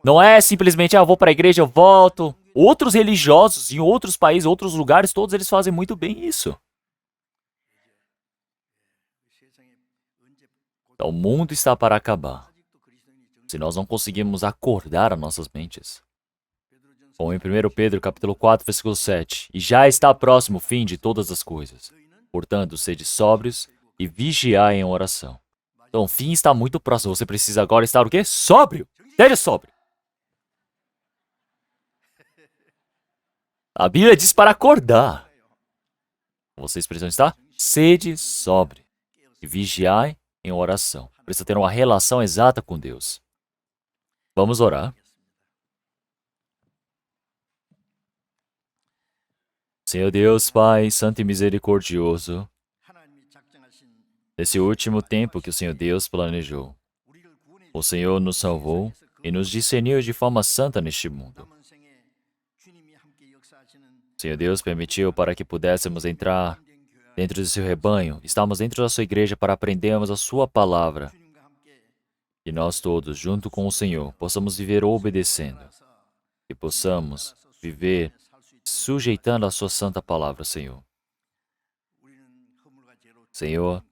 Não é simplesmente, eu vou para a igreja, eu volto. Outros religiosos em outros países, outros lugares, todos eles fazem muito bem isso. Então, o mundo está para acabar. Se nós não conseguirmos acordar as nossas mentes. Como em 1 Pedro capítulo 4, versículo 7. E já está próximo o fim de todas as coisas. Portanto, sede sóbrios e vigiai em oração. Então, o fim está muito próximo. Você precisa agora estar o quê? Sóbrio. Seja sóbrio. A Bíblia diz para acordar. Vocês precisam estar? Sede sóbrio e vigiai em oração. Precisa ter uma relação exata com Deus. Vamos orar. Senhor Deus, Pai, Santo e Misericordioso, nesse último tempo que o Senhor Deus planejou, o Senhor nos salvou e nos discerniu de forma santa neste mundo. O Senhor Deus permitiu para que pudéssemos entrar dentro do seu rebanho, estamos dentro da sua igreja para aprendermos a sua palavra. E nós todos, junto com o Senhor, possamos viver obedecendo. E possamos viver sujeitando a sua santa palavra, Senhor. Senhor,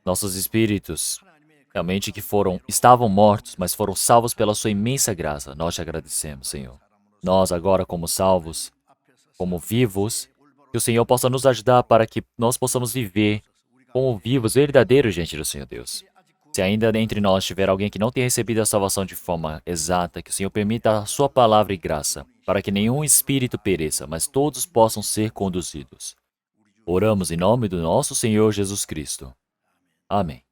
nossos espíritos, realmente que estavam mortos, mas foram salvos pela sua imensa graça. Nós te agradecemos, Senhor. Nós agora, como salvos, como vivos, que o Senhor possa nos ajudar para que nós possamos viver como vivos, verdadeiros diante do Senhor Deus. Se ainda entre nós tiver alguém que não tenha recebido a salvação de forma exata, que o Senhor permita a sua palavra e graça, para que nenhum espírito pereça, mas todos possam ser conduzidos. Oramos em nome do nosso Senhor Jesus Cristo. Amém.